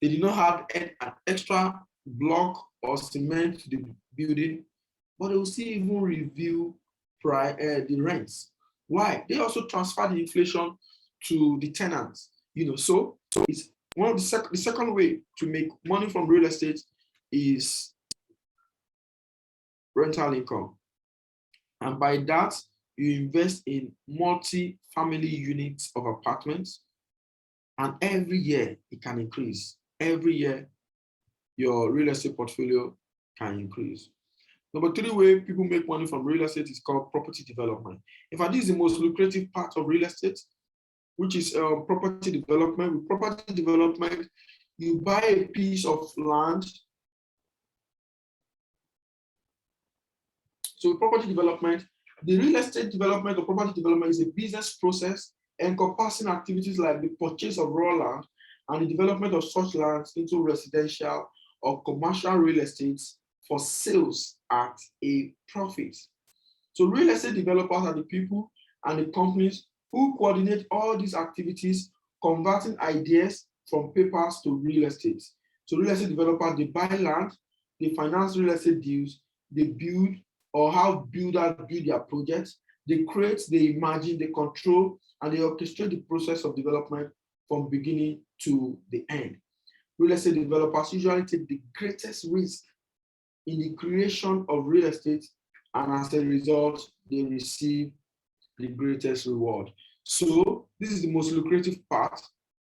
they did not have an extra block or cement to the building, but they will still even review the rents. Why? They also transfer the inflation to the tenants. So it's one of the second way to make money from real estate is rental income. And by that, You invest in multi-family units of apartments, and every year it can increase. Every year, your real estate portfolio can increase. Number three way people make money from real estate is called property development. In fact, this is the most lucrative part of real estate, which is property development. With property development, you buy a piece of land. So with property development, the real estate development or property development is a business process encompassing activities like the purchase of raw land and the development of such lands into residential or commercial real estate for sales at a profit. So real estate developers are the people and the companies who coordinate all these activities, converting ideas from papers to real estate. So real estate developers, they buy land, they finance real estate deals, they build or have builders build their projects, they create, they imagine, they control, and they orchestrate the process of development from beginning to the end. Real estate developers usually take the greatest risk in the creation of real estate, and as a result, they receive the greatest reward. So this is the most lucrative part,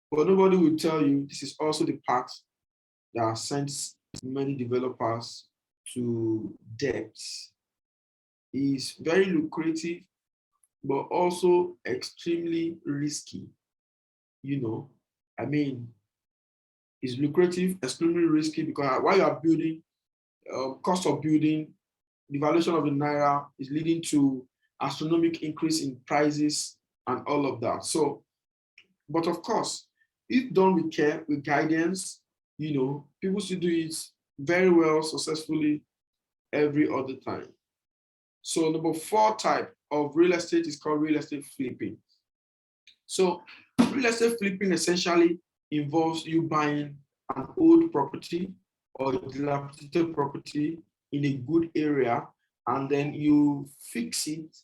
but nobody will tell you this is also the part that sends many developers to debt. It's very lucrative, but also extremely risky. I mean, it's lucrative, extremely risky, because while you are building, cost of building, the valuation of the naira is leading to astronomical increase in prices and all of that. So, but of course, if done with care, with guidance, people should do it very well, successfully every other time. So number 4 type of real estate is called real estate flipping. So real estate flipping essentially involves you buying an old property or a dilapidated property in a good area, and then you fix it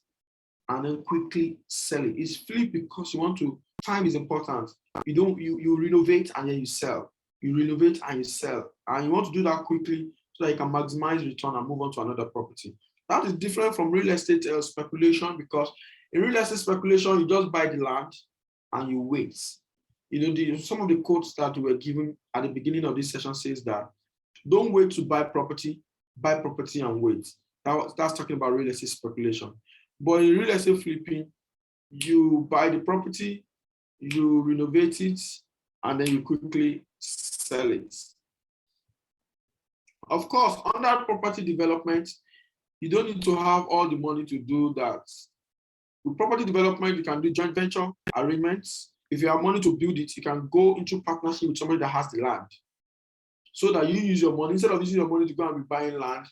and then quickly sell it. It's flip because you want to, time is important. You renovate and then you sell. You renovate and you sell. And you want to do that quickly so that you can maximize return and move on to another property. That is different from real estate speculation, because in real estate speculation, you just buy the land and you wait. Some of the quotes that were given at the beginning of this session says that don't wait to buy property and wait. That's talking about real estate speculation. But in real estate flipping, you buy the property, you renovate it, and then you quickly sell it. Of course, under property development, you don't need to have all the money to do that. With property development, you can do joint venture arrangements. If you have money to build it, you can go into partnership with somebody that has the land, so that you use your money, instead of using your money to go and be buying land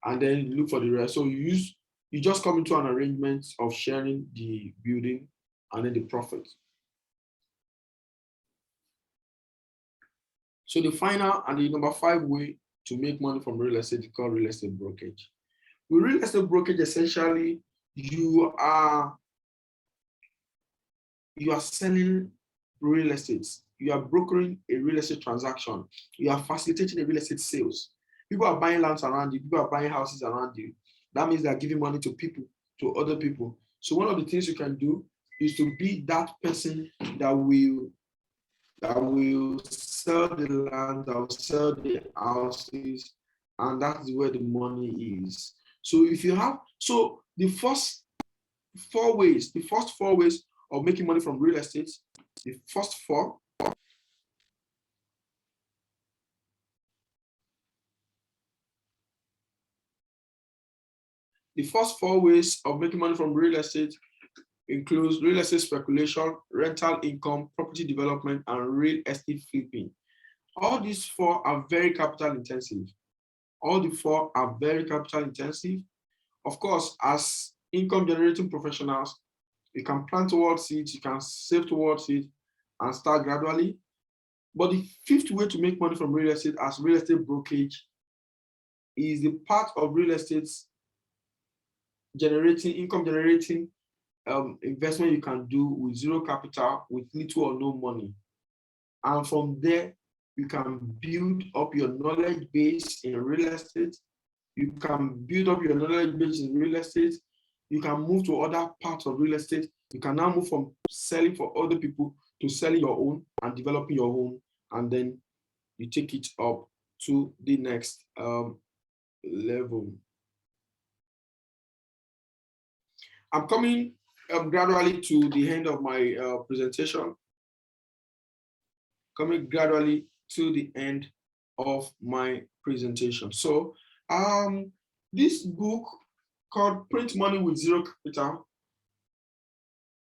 and then look for the rest. So you just come into an arrangement of sharing the building and then the profit. So the final and the number 5 way to make money from real estate is called real estate brokerage. With real estate brokerage, essentially, you are selling real estate. You are brokering a real estate transaction. You are facilitating a real estate sales. People are buying lands around you. People are buying houses around you. That means they're giving money to people, to other people. So one of the things you can do is to be that person that will sell the land, that will sell the houses, and that's where the money is. So if you have, so the first 4 ways of making money from real estate, the first 4. The first 4 ways of making money from real estate includes real estate speculation, rental income, property development, and real estate flipping. All these 4 are very capital intensive. All the 4 are very capital intensive. Of course, as income generating professionals, you can plan towards it, you can save towards it, and start gradually. But the 5th way to make money from real estate as real estate brokerage is the part of real estate income generating investment you can do with zero capital, with little or no money. And from there, you can build up your knowledge base in real estate. You can build up your knowledge base in real estate. You can move to other parts of real estate. You can now move from selling for other people to selling your own and developing your own, and then you take it up to the next level. I'm coming gradually to the end of my presentation. Coming gradually to the end of my presentation. So, this book called Print Money with Zero Capital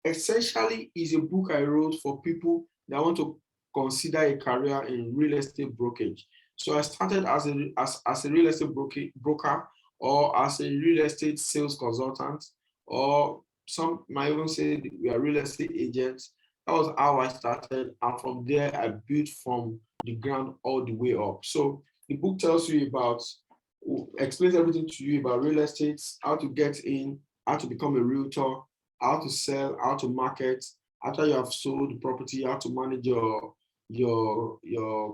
essentially is a book I wrote for people that want to consider a career in real estate brokerage. So I started as a real estate broker, or as a real estate sales consultant, or some might even say we are real estate agents. That was how I started, and from there I built from the ground all the way up. So the book tells you about, explains everything to you about real estate, how to get in, how to become a realtor, how to sell, how to market, after you have sold the property, how to manage your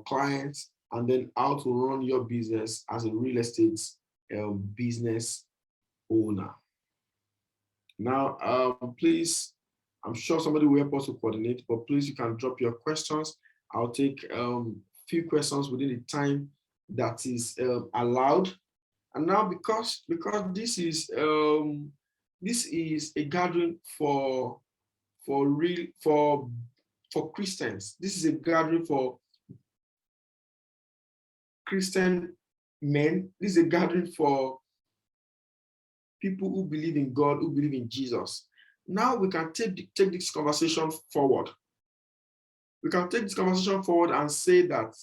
clients, and then how to run your business as a real estate business owner. Now, please, I'm sure somebody will help us to coordinate, but please, you can drop your questions. I'll take few questions within the time that is allowed. And now, because this is a gathering for Christians. This is a gathering for Christian men. This is a gathering for people who believe in God, who believe in Jesus. Now we can take this conversation forward. We can take this conversation forward and say that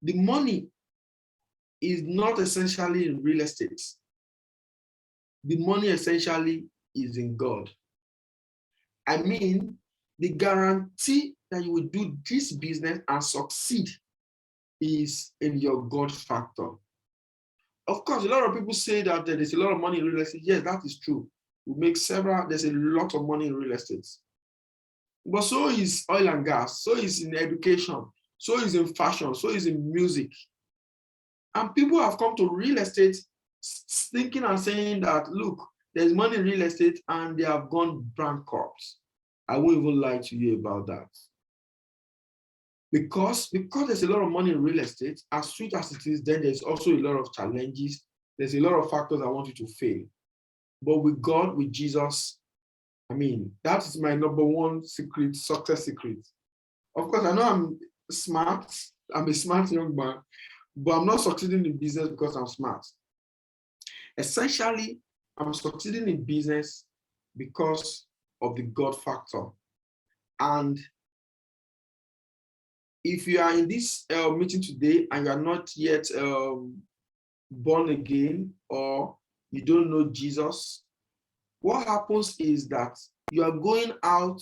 the money is not essentially in real estate. The money essentially is in God. I mean, the guarantee that you will do this business and succeed is in your God factor. Of course, a lot of people say that there's a lot of money in real estate. Yes, that is true. There's a lot of money in real estate. But so is oil and gas, so is in education, so is in fashion, so is in music. And people have come to real estate thinking and saying that, look, there's money in real estate, and they have gone bankrupt. I won't even lie to you about that. Because there's a lot of money in real estate, as sweet as it is, then there's also a lot of challenges. There's a lot of factors I want you to fail. But with God, with Jesus, I mean, that is my number one secret, success secret. Of course, I know I'm smart. I'm a smart young man, but I'm not succeeding in business because I'm smart. Essentially, I'm succeeding in business because of the God factor. And if you are in this meeting today and you are not yet born again, or you don't know Jesus, what happens is that you are going out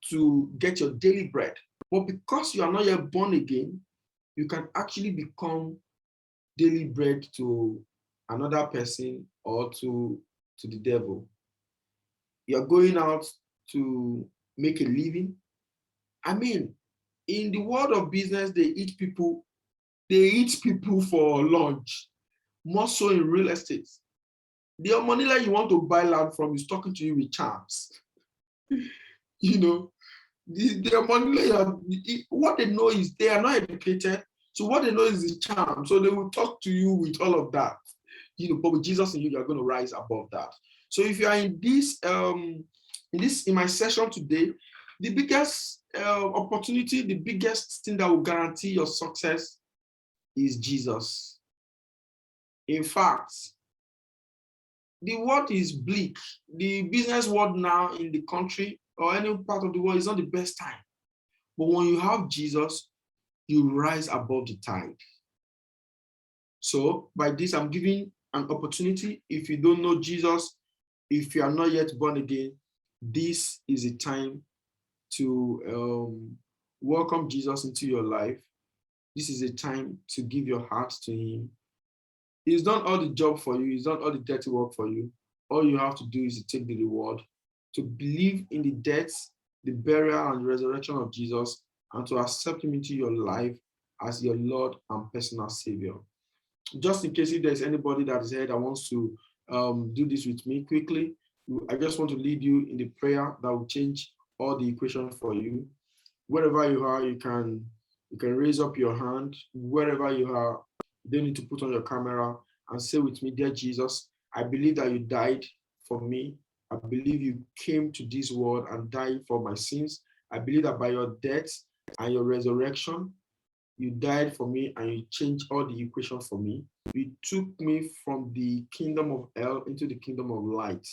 to get your daily bread. But because you are not yet born again, you can actually become daily bread to another person or to the devil. You are going out to make a living. I mean, in the world of business, they eat people for lunch, more so in real estate. The money you want to buy land from is talking to you with charms. You know, the money, what they know is they are not educated. So what they know is the charm. So they will talk to you with all of that. You know, but with Jesus in you, you're going to rise above that. So if you are in this, in my session today, the biggest opportunity, the biggest thing that will guarantee your success is Jesus. In fact, the world is bleak. The business world now in the country or any part of the world is not the best time. But when you have Jesus, you rise above the tide. So by this, I'm giving an opportunity. If you don't know Jesus, if you are not yet born again, this is a time to welcome Jesus into your life. This is a time to give your heart to him. He's done all the job for you. He's done all the dirty work for you. All you have to do is to take the reward, to believe in the death, the burial, and the resurrection of Jesus, and to accept him into your life as your Lord and personal Savior. Just in case if there's anybody that is here that wants to do this with me quickly, I just want to lead you in the prayer that will change all the equation for you. Wherever you are, you can raise up your hand. Wherever you are, you don't need to put on your camera and say with me, dear Jesus, I believe that you died for me. I believe you came to this world and died for my sins. I believe that by your death and your resurrection, you died for me and you changed all the equation for me. You took me from the kingdom of hell into the kingdom of light.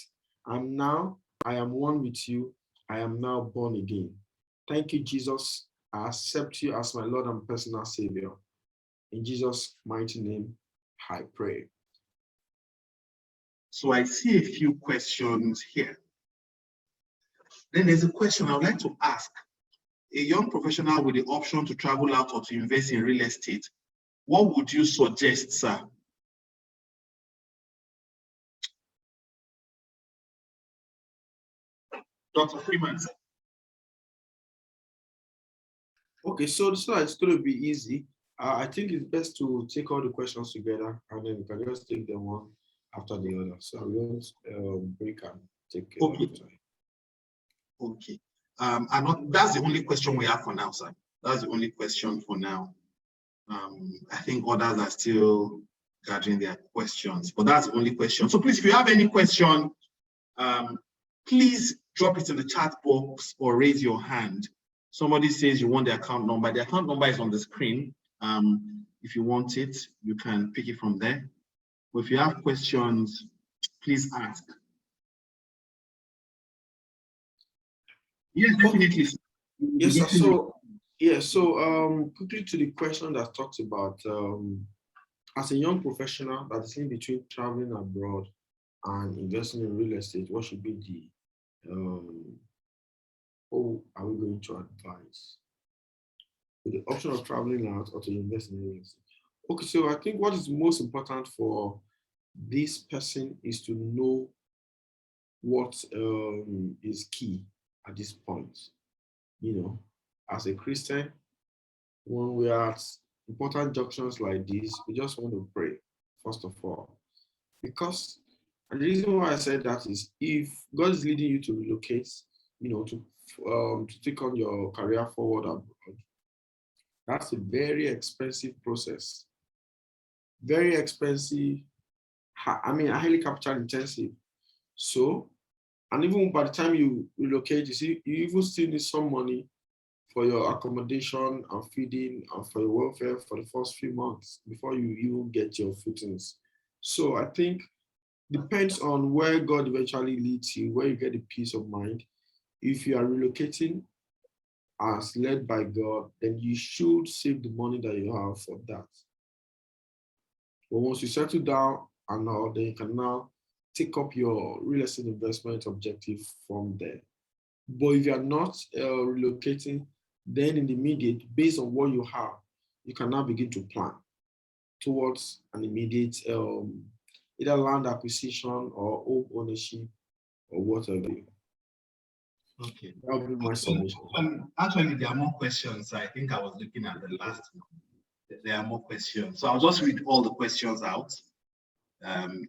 And now I am one with you. I am now born again. Thank you, Jesus. I accept you as my Lord and personal Savior. In Jesus' mighty name, I pray. So I see a few questions here. Then there's a question I would like to ask. A young professional with the option to travel out or to invest in real estate, what would you suggest, sir? Dr. Freeman. Okay, so it's going to be easy. I think it's best to take all the questions together and then we can just take them one after the other. So we won't break and take a lot of time. Okay. That's the only question we have for now, sir. That's the only question for now. I think others are still gathering their questions, but that's the only question. So please, if you have any question, please drop it in the chat box or raise your hand. Somebody says you want the account number. The account number is on the screen. If you want it, you can pick it from there. But if you have questions, please ask. Yes, definitely. Yes, sir. So quickly to the question that talks about as a young professional that is in between traveling abroad and investing in real estate, what should be the how are we going to advise? With the option of traveling out or to invest in real estate. Okay, so I think what is most important for this person is to know what is key at this point. You know, as a Christian, when we are at important junctions like this, we just want to pray, first of all. Because, and the reason why I said that is if God is leading you to relocate, to take on your career forward abroad, that's a very expensive process. Very expensive, highly capital intensive. So, and even by the time you relocate, you even still need some money for your accommodation and feeding and for your welfare for the first few months before you even get your footings. So I think depends on where God eventually leads you, where you get the peace of mind. If you are relocating as led by God, then you should save the money that you have for that. But once you settle down and all, then you can now take up your real estate investment objective from there. But if you are not relocating, then in the immediate, based on what you have, you can now begin to plan towards an immediate either land acquisition or home ownership or whatever. Okay. That would be my submission. Actually, there are more questions. I think I was looking at the last one. There are more questions. So I'll just read all the questions out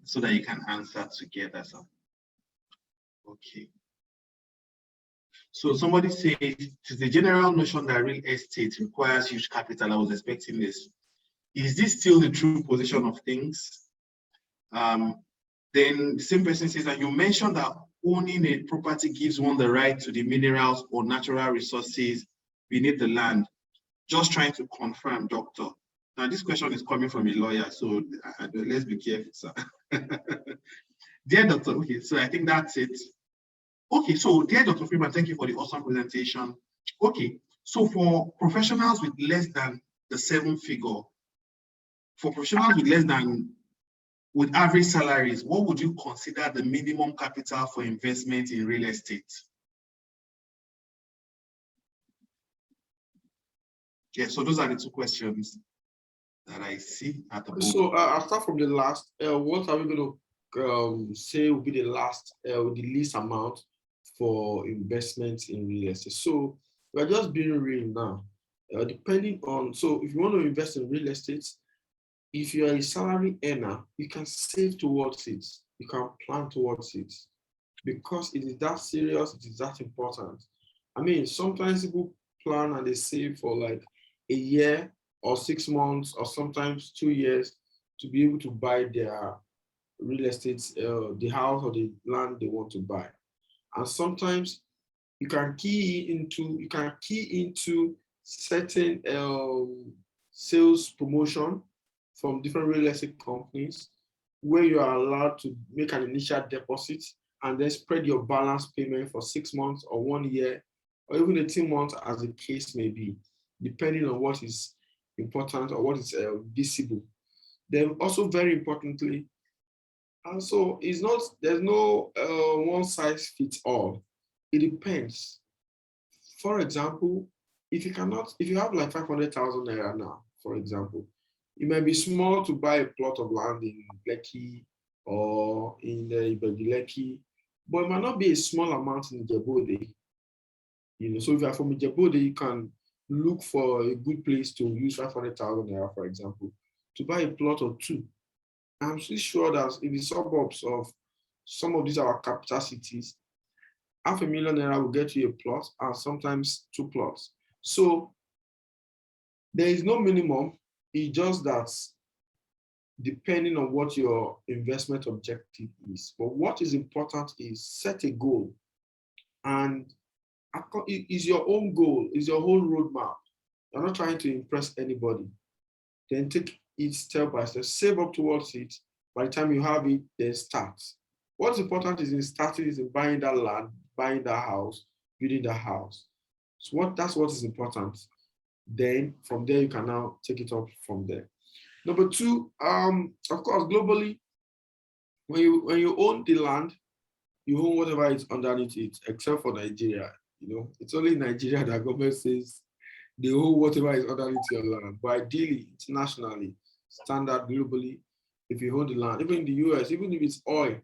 so that you can answer together. So. Okay. So somebody said, it is the general notion that real estate requires huge capital. I was expecting this. Is this still the true position of things? Then the same person says that you mentioned that owning a property gives one the right to the minerals or natural resources beneath the land. Just trying to confirm, doctor. Now this question is coming from a lawyer, so let's be careful, sir. Dear doctor, okay, so I think that's it. Okay, so dear Dr. Freeman, thank you for the awesome presentation. Okay, so for professionals with less than the 7 figure, for professionals with average salaries, what would you consider the minimum capital for investment in real estate? Yeah, so those are the 2 questions that I see at the moment. So I'll start from the last. What are we going to say will be the least amount for investments in real estate? So we're just being real now. Depending on, so if you want to invest in real estate, if you are a salary earner, you can save towards it. You can plan towards it. because it is that serious, it is that important. I mean, sometimes people plan and they save for like a year or 6 months or sometimes 2 years to be able to buy their real estate, the house or the land they want to buy. And sometimes you can key into certain sales promotion from different real estate companies where you are allowed to make an initial deposit and then spread your balance payment for 6 months or 1 year or even 18 months as the case may be, depending on what is important or what is visible. Then also very importantly, also it's not there's no one size fits all. It depends. For example, if you have like 500,000 naira now, for example, it might be small to buy a plot of land in Lekki or in the Ibegi, but it might not be a small amount in Djibouti. So if you are from Djibouti, you can look for a good place to use 500,000 naira, for example, to buy a plot or two. I'm still sure that in the suburbs of some of these our capital cities, 500,000 naira will get you a plot and sometimes two plots. So there is no minimum. It's just that depending on what your investment objective is. But what is important is set a goal and is your own goal, is your whole roadmap. You're not trying to impress anybody. Then take it step by step, save up towards it. By the time you have it, then start. What's important is in starting is in buying that land, buying that house, building that house. So that's what is important. Then from there you can now take it up from there. Number two, of course, globally, when you own the land, you own whatever is underneath it, except for Nigeria. It's only Nigeria that government says they own whatever is underneath your land. But ideally, internationally, standard globally, if you own the land, even in the US, even if it's oil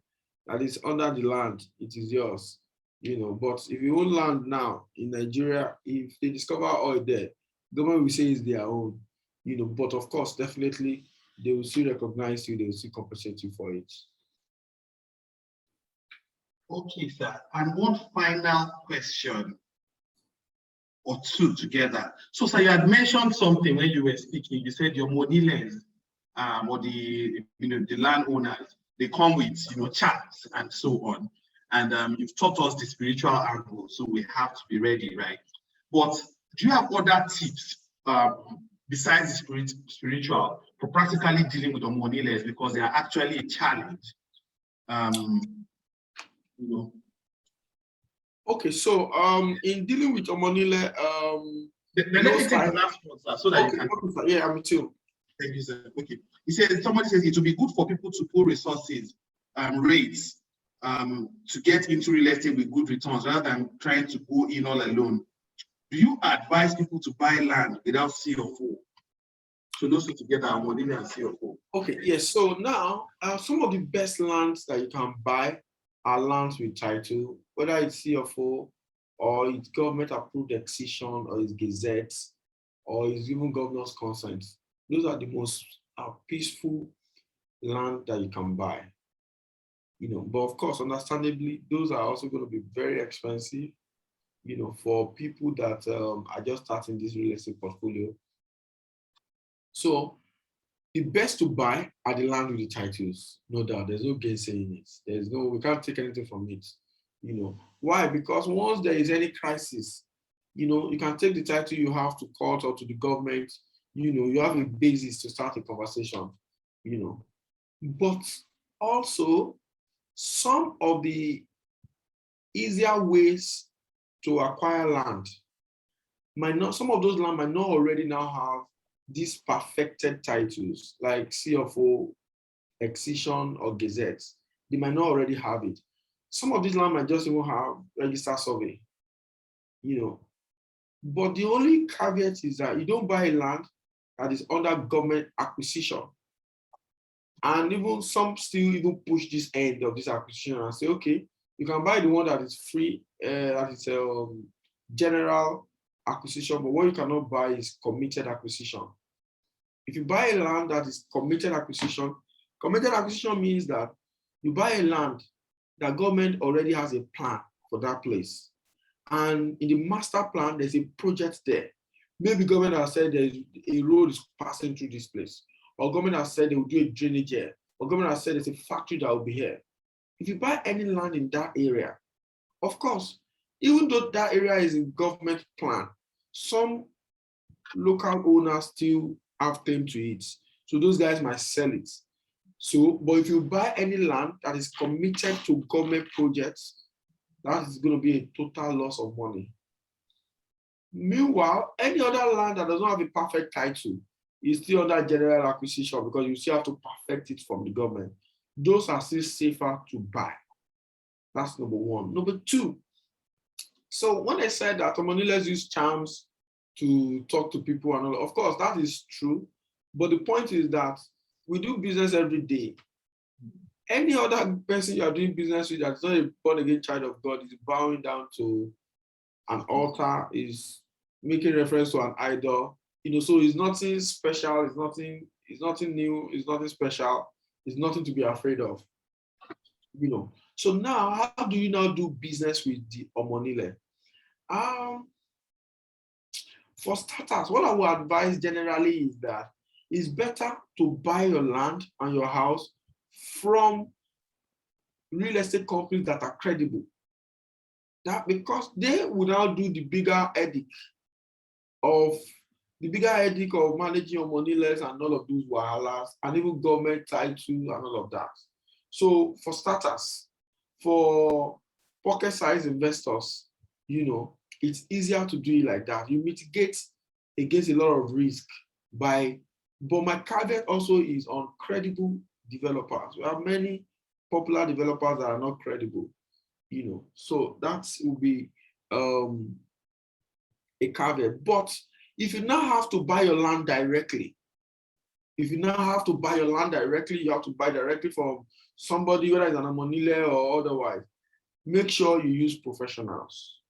that is under the land, it is yours. But if you own land now in Nigeria, if they discover oil there, government will say it's their own. But of course, definitely they will still recognize you, they will still compensate you for it. Okay, sir. And one final question or two together. So, sir, you had mentioned something when you were speaking. You said your money lens, or the landowners, they come with charts and so on. And you've taught us the spiritual angle, so we have to be ready, right? But do you have other tips besides the spiritual for practically dealing with the money lens, because they are actually a challenge? Okay, so in dealing with Omonile, let me take the last one, sir, so that okay, you can. Okay, sir. Yeah, I'm with you. Thank you, sir. Okay. Somebody says it would be good for people to pool resources and rates to get into real estate with good returns rather than trying to go in all alone. Do you advise people to buy land without CFO? So those two together are Omonile and CFO. Okay, yes. So now some of the best lands that you can buy are lands with title, whether it's CFO or it's government approved excision or it's gazette or it's even governor's consent. Those are the most peaceful land that you can buy. But of course, understandably, those are also going to be very expensive, for people that are just starting this real estate portfolio. So the best to buy are the land with the titles, no doubt. There's no gainsaying it. We can't take anything from it. Why? Because once there is any crisis, you can take the title you have to court or to the government. You have a basis to start a conversation. But also some of the easier ways to acquire land some of those land might not already now have these perfected titles like CFO, excision, or gazette. They might not already have it. Some of these land might just even have register survey, But the only caveat is that you don't buy a land that is under government acquisition. And even some still even push this end of this acquisition and say, okay, you can buy the one that is free, that is general acquisition, but what you cannot buy is committed acquisition. If you buy a land that is committed acquisition means that you buy a land that government already has a plan for that place. And in the master plan, there's a project there. Maybe government has said there's a road is passing through this place, or government has said they will do a drainage here, or government has said there's a factory that will be here. If you buy any land in that area, of course, even though that area is in government plan, some local owners still have claim to it. So those guys might sell it. So, but if you buy any land that is committed to government projects, that is going to be a total loss of money. Meanwhile, any other land that does not have a perfect title is still under general acquisition because you still have to perfect it from the government. Those are still safer to buy. That's number one. Number two, so when I said that Omoniles use charms to talk to people and all, of course, that is true. But the point is that we do business every day. Any other person you are doing business with that's not a born-again child of God is bowing down to an altar, is making reference to an idol. So it's nothing special, it's nothing new, it's nothing special, it's nothing to be afraid of. So now, how do you now do business with the Omonile? For starters, what I would advise generally is that it's better to buy your land and your house from real estate companies that are credible. That because they will now do the bigger headache of managing your Omoniles and all of those wahalas, and even government title and all of that. So for starters, for pocket-sized investors, it's easier to do it like that. You mitigate against a lot of risk but my caveat also is on credible developers. We have many popular developers that are not credible, so that will be a caveat. But if you now have to buy your land directly, you have to buy directly from somebody, whether it's an Omonile or otherwise. Make sure you use professionals.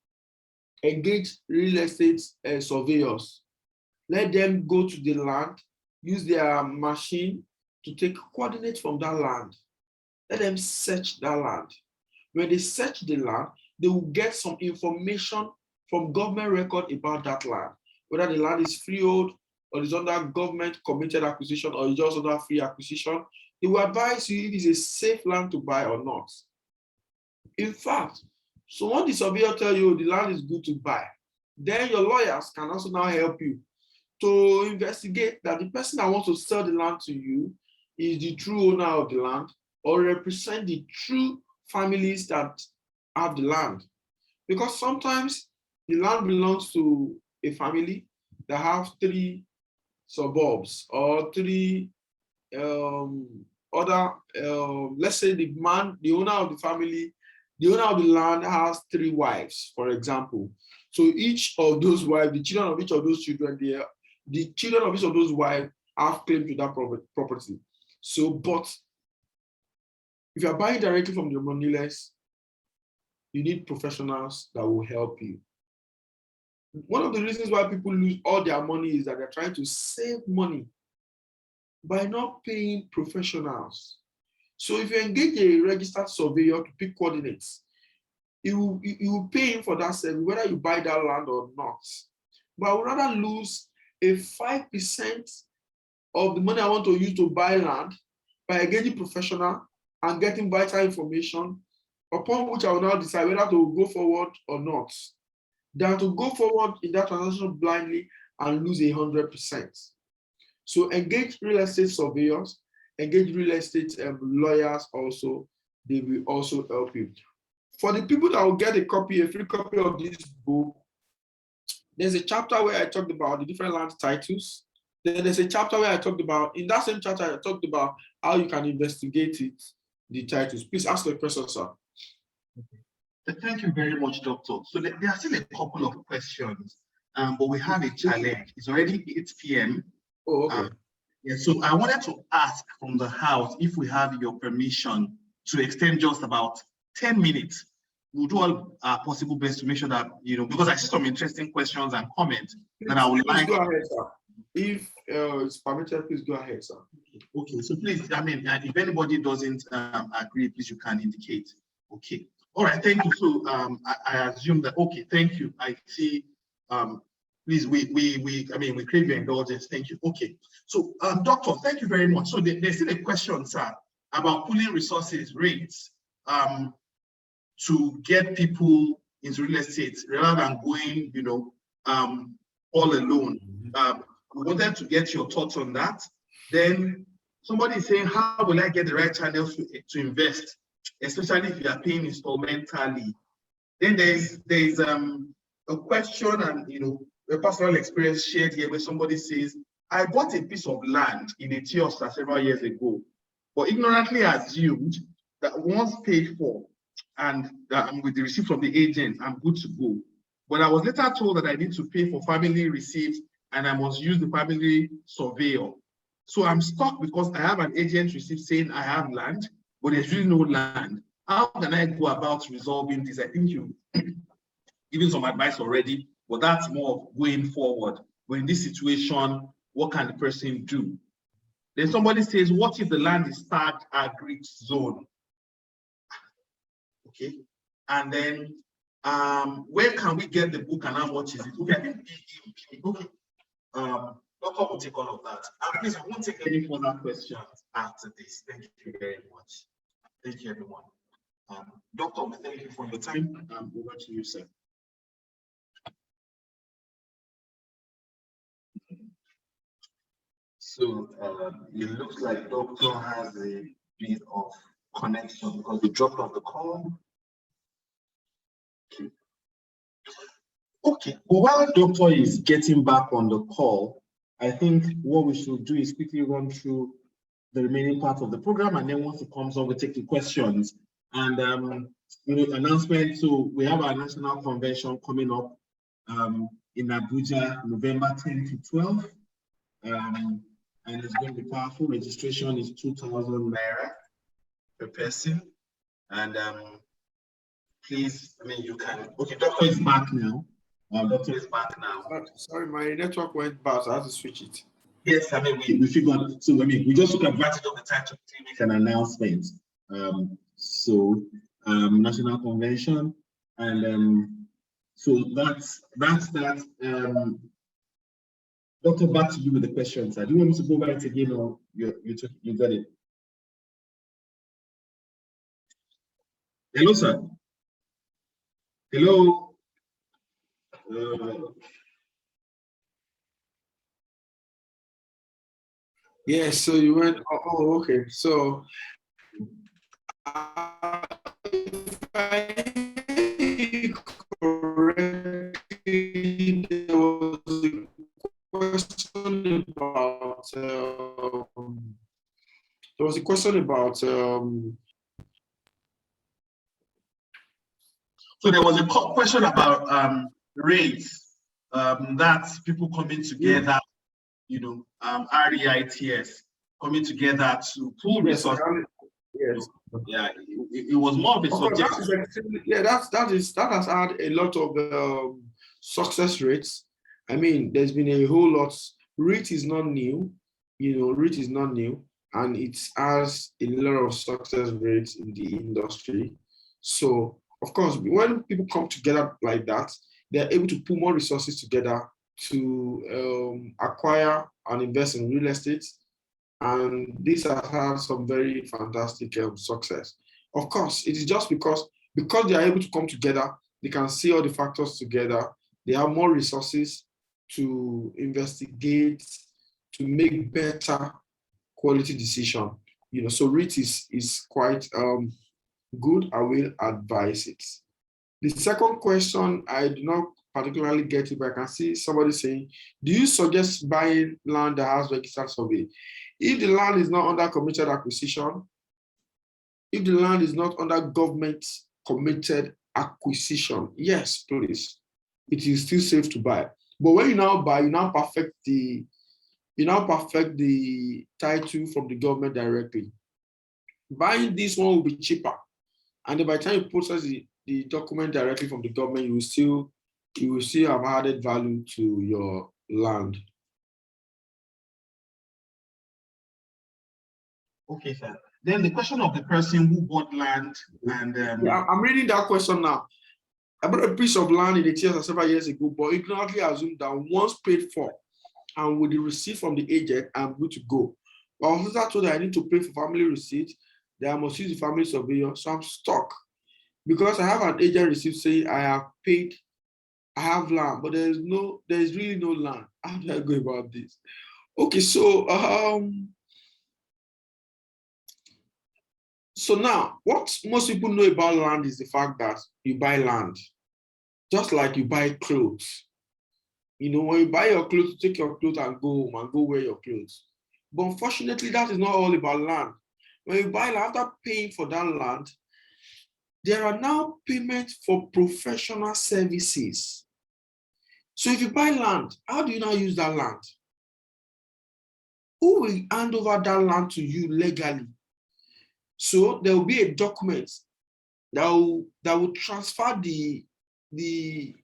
Engage real estate surveyors. Let them go to the land, use their machine to take coordinates from that land. Let them search that land. When they search the land, they will get some information from government record about that land, whether the land is freehold or is under government committed acquisition or is just under free acquisition. They will advise you if it's a safe land to buy or not. In fact, so when the surveyor tells you the land is good to buy, then your lawyers can also now help you to investigate that the person that wants to sell the land to you is the true owner of the land or represent the true families that have the land. Because sometimes the land belongs to a family that have 3 suburbs or 3 let's say the owner of the family, the owner of the land has 3 wives, for example. So each of those wives, the children of each of those children, the children of each of those wives have claim to that property. So, but if you're buying directly from the Omoniles, you need professionals that will help you. One of the reasons why people lose all their money is that they're trying to save money by not paying professionals. So if you engage a registered surveyor to pick coordinates, you will pay him for that service, whether you buy that land or not. But I would rather lose a 5% of the money I want to use to buy land by engaging professional and getting vital information upon which I will now decide whether to go forward or not, than to go forward in that transaction blindly and lose 100%. So engage real estate surveyors, engage real estate lawyers also. They will also help you. For the people that will get a free copy of this book, there's a chapter where I talked about the different land titles. Then there's a chapter where I talked about, in that same chapter, I talked about how you can investigate the titles. Please ask the question, sir. Okay. Thank you very much, Doctor. So there are still a couple of questions, but we have a challenge. It's already 8 p.m. Oh, okay. Yeah, so I wanted to ask from the house if we have your permission to extend just about 10 minutes. We'll do all our possible best to make sure that, because I see some interesting questions and comments that I would like. Go ahead, sir. If it's permitted, please go ahead, sir. Okay, so please, if anybody doesn't agree, please, you can indicate. Okay. All right. Thank you. So I assume that. Okay. Thank you. I see. Please, we crave your indulgence. Thank you. Okay. So, doctor, thank you very much. So there's still a question, sir, about pooling resources rates to get people into real estate rather than going, all alone. We wanted to get your thoughts on that. Then somebody is saying, how will I get the right channels to invest, especially if you are paying instrumentally? Then there's a question and a personal experience shared here where somebody says, I bought a piece of land in a Tiosa several years ago, but ignorantly assumed that once paid for and with the receipt from the agent, I'm good to go. But I was later told that I need to pay for family receipts and I must use the family surveyor. So I'm stuck because I have an agent receipt saying I have land, but there's really no land. How can I go about resolving this? I think you've given some advice already, but that's more of going forward. But in this situation, what can the person do? Then somebody says, what if the land is tagged agri zone? Okay. And then where can we get the book and how much is it? Okay, I think okay. Doctor will take all of that. And please, I won't take any further questions after this. Thank you very much. Thank you, everyone. Doctor, thank you for your time. Over to you, sir. So it looks like Doctor has a bit of connection because we dropped off the call. Okay. Well, while Doctor is getting back on the call, I think what we should do is quickly run through the remaining part of the program, and then once it comes on, we take the questions. And announcement. So we have our national convention coming up in Abuja, November 10 to 12. And it's going to be powerful. Registration is 2,000 naira per person. And please, you can. Okay, Doctor is back now. Doctor is back now. Sorry, my network went bad, so I have to switch it. Yes, we figured. So we just took advantage of the time to make an announcement. National convention, and so that's that. Doctor, back to you with the questions. Do you want me to go over it again, or you got it? Hello, sir. Hello. Yes, so you went, okay. So correctly, there was a question about so there was a question about rates, that's people coming together, REITs coming together to pool resources. Yes. Yeah, it was more of a subject. That has had a lot of success rates. I mean, there's been a whole lot. REIT is not new, REIT is not new, and it has a lot of success rates in the industry. So, of course, when people come together like that, they're able to put more resources together to acquire and invest in real estate. And this has had some very fantastic success. Of course, it is just because they are able to come together, they can see all the factors together, they have more resources to investigate, to make better quality decision. So REIT is quite good. I will advise it. The second question, I do not particularly get it, but I can see somebody saying, do you suggest buying land that has registered survey? If the land is not under committed acquisition, if the land is not under government committed acquisition, yes, please, it is still safe to buy. But when you now buy, you now perfect the title from the government directly. Buying this one will be cheaper, and then by the time you process the document directly from the government, you will still have added value to your land. Okay, sir. Then the question of the person who bought land and Yeah, I'm reading that question now. I bought a piece of land in the TS several years ago, but ignorantly assumed that once paid for and with the receipt from the agent, I'm good to go. But I was later told that I need to pay for family receipt, that I must use the family surveyor, so I'm stuck. Because I have an agent receipt saying I have paid, I have land, but there is really no land. How do I go about this? Okay, so now what most people know about land is the fact that you buy land, just like you buy clothes. You know, when you buy your clothes, you take your clothes and go home and go wear your clothes. But unfortunately, that is not all about land. When you buy land, after paying for that land, there are now payments for professional services. So if you buy land, how do you now use that land? Who will hand over that land to you legally? So there will be a document that will transfer the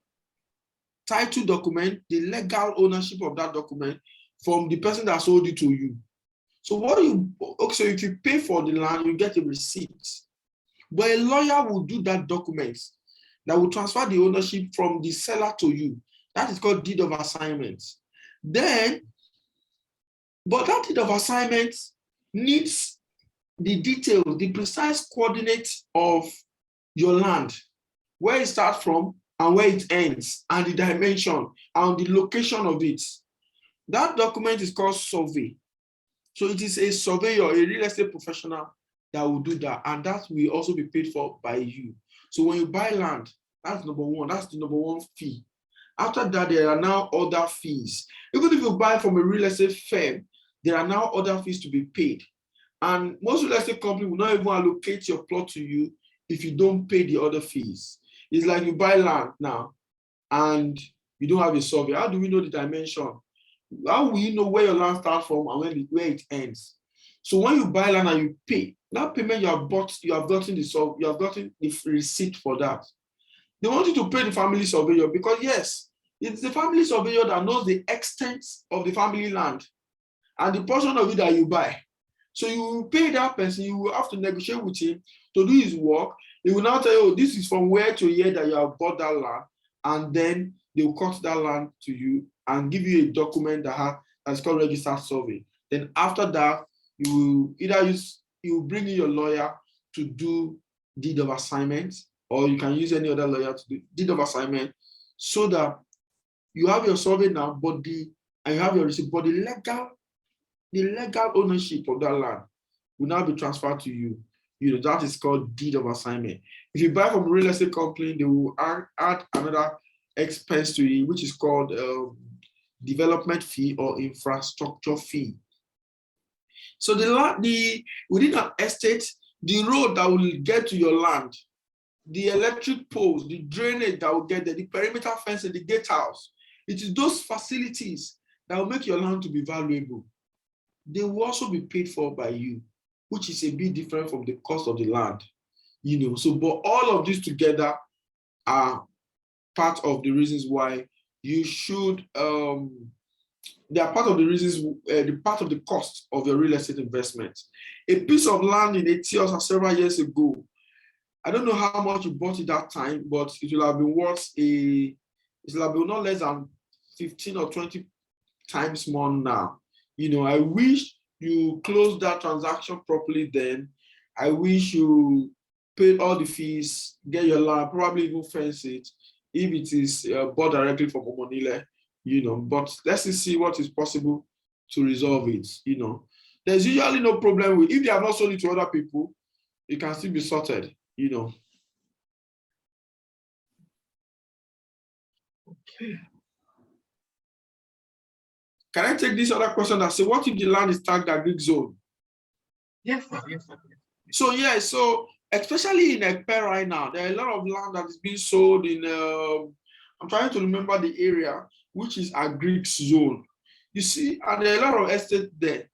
title document, the legal ownership of that document from the person that sold it to you. So so if you pay for the land, you get a receipt. But a lawyer will do that document that will transfer the ownership from the seller to you. That is called deed of assignment. But that deed of assignment needs the details, the precise coordinates of your land, where it starts from and where it ends, and the dimension and the location of it. That document is called survey. So it is a surveyor, a real estate professional that will do that, and that will also be paid for by you. So when you buy land, that's number one, that's the number one fee. After that, there are now other fees. Even if you buy from a real estate firm, there are now other fees to be paid. And most real estate companies will not even allocate your plot to you if you don't pay the other fees. It's like you buy land now and you don't have a survey. How do we know the dimension? How will you know where your land starts from and where it ends? So when you buy land and you pay, that payment you have gotten the receipt for that. They want you to pay the family surveyor because yes, it's the family surveyor that knows the extent of the family land and the portion of it that you buy. So you will pay that person, you will have to negotiate with him to do his work. He will now tell you, oh, this is from where to here that you have bought that land. And then they will cut that land to you and give you a document that's called registered survey. Then after that, you will bring in your lawyer to do deed of assignment, or you can use any other lawyer to do deed of assignment, so that you have your survey now, and you have your receipt, but the legal ownership of that land will now be transferred to you. You know, that is called deed of assignment. If you buy from a real estate company, they will add another expense to it, which is called development fee or infrastructure fee. So within an estate, the road that will get to your land, the electric poles, the drainage that will get there, the perimeter fencing, the gatehouse, it is those facilities that will make your land to be valuable. They will also be paid for by you, which is a bit different from the cost of the land. You know, so but all of these together are part of the reasons why you should they are part of the reasons, the part of the cost of your real estate investment. A piece of land in Etios several years ago, I don't know how much you bought it that time, but it will have been worth it will have been not less than 15 or 20 times more now. You know, I wish you closed that transaction properly then. I wish you paid all the fees, get your land, probably even fence it, if it is bought directly from Omonile, you know, but let's see what is possible to resolve it, you know. There's usually no problem with, if they have not sold it to other people, it can still be sorted, you know. okay. Can I take this other question and say, what if the land is tagged agric zone? Yes, sir. Yes, sir. So yeah, so especially in Ekpe right now, there are a lot of land that is being sold in, I'm trying to remember the area, which is agric zone. You see, and there are a lot of estates there.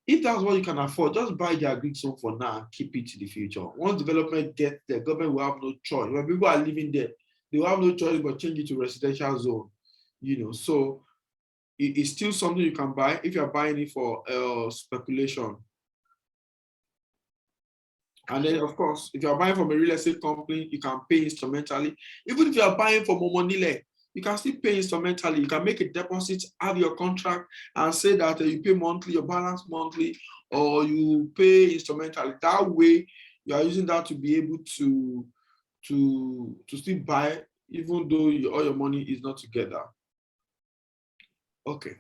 If that's what you can afford, just buy the agric zone for now and keep it to the future. Once development gets there, government will have no choice. When people are living there, they will have no choice but change it to residential zone. You know, so it's still something you can buy if you're buying it for speculation. And then, of course, if you're buying from a real estate company, you can pay instrumentally. Even if you're buying from Omonile, you can still pay instrumentally. You can make a deposit, have your contract, and say that you pay monthly, your balance monthly, or you pay instrumentally. That way, you are using that to be able to still buy, even though all your money is not together. Okay.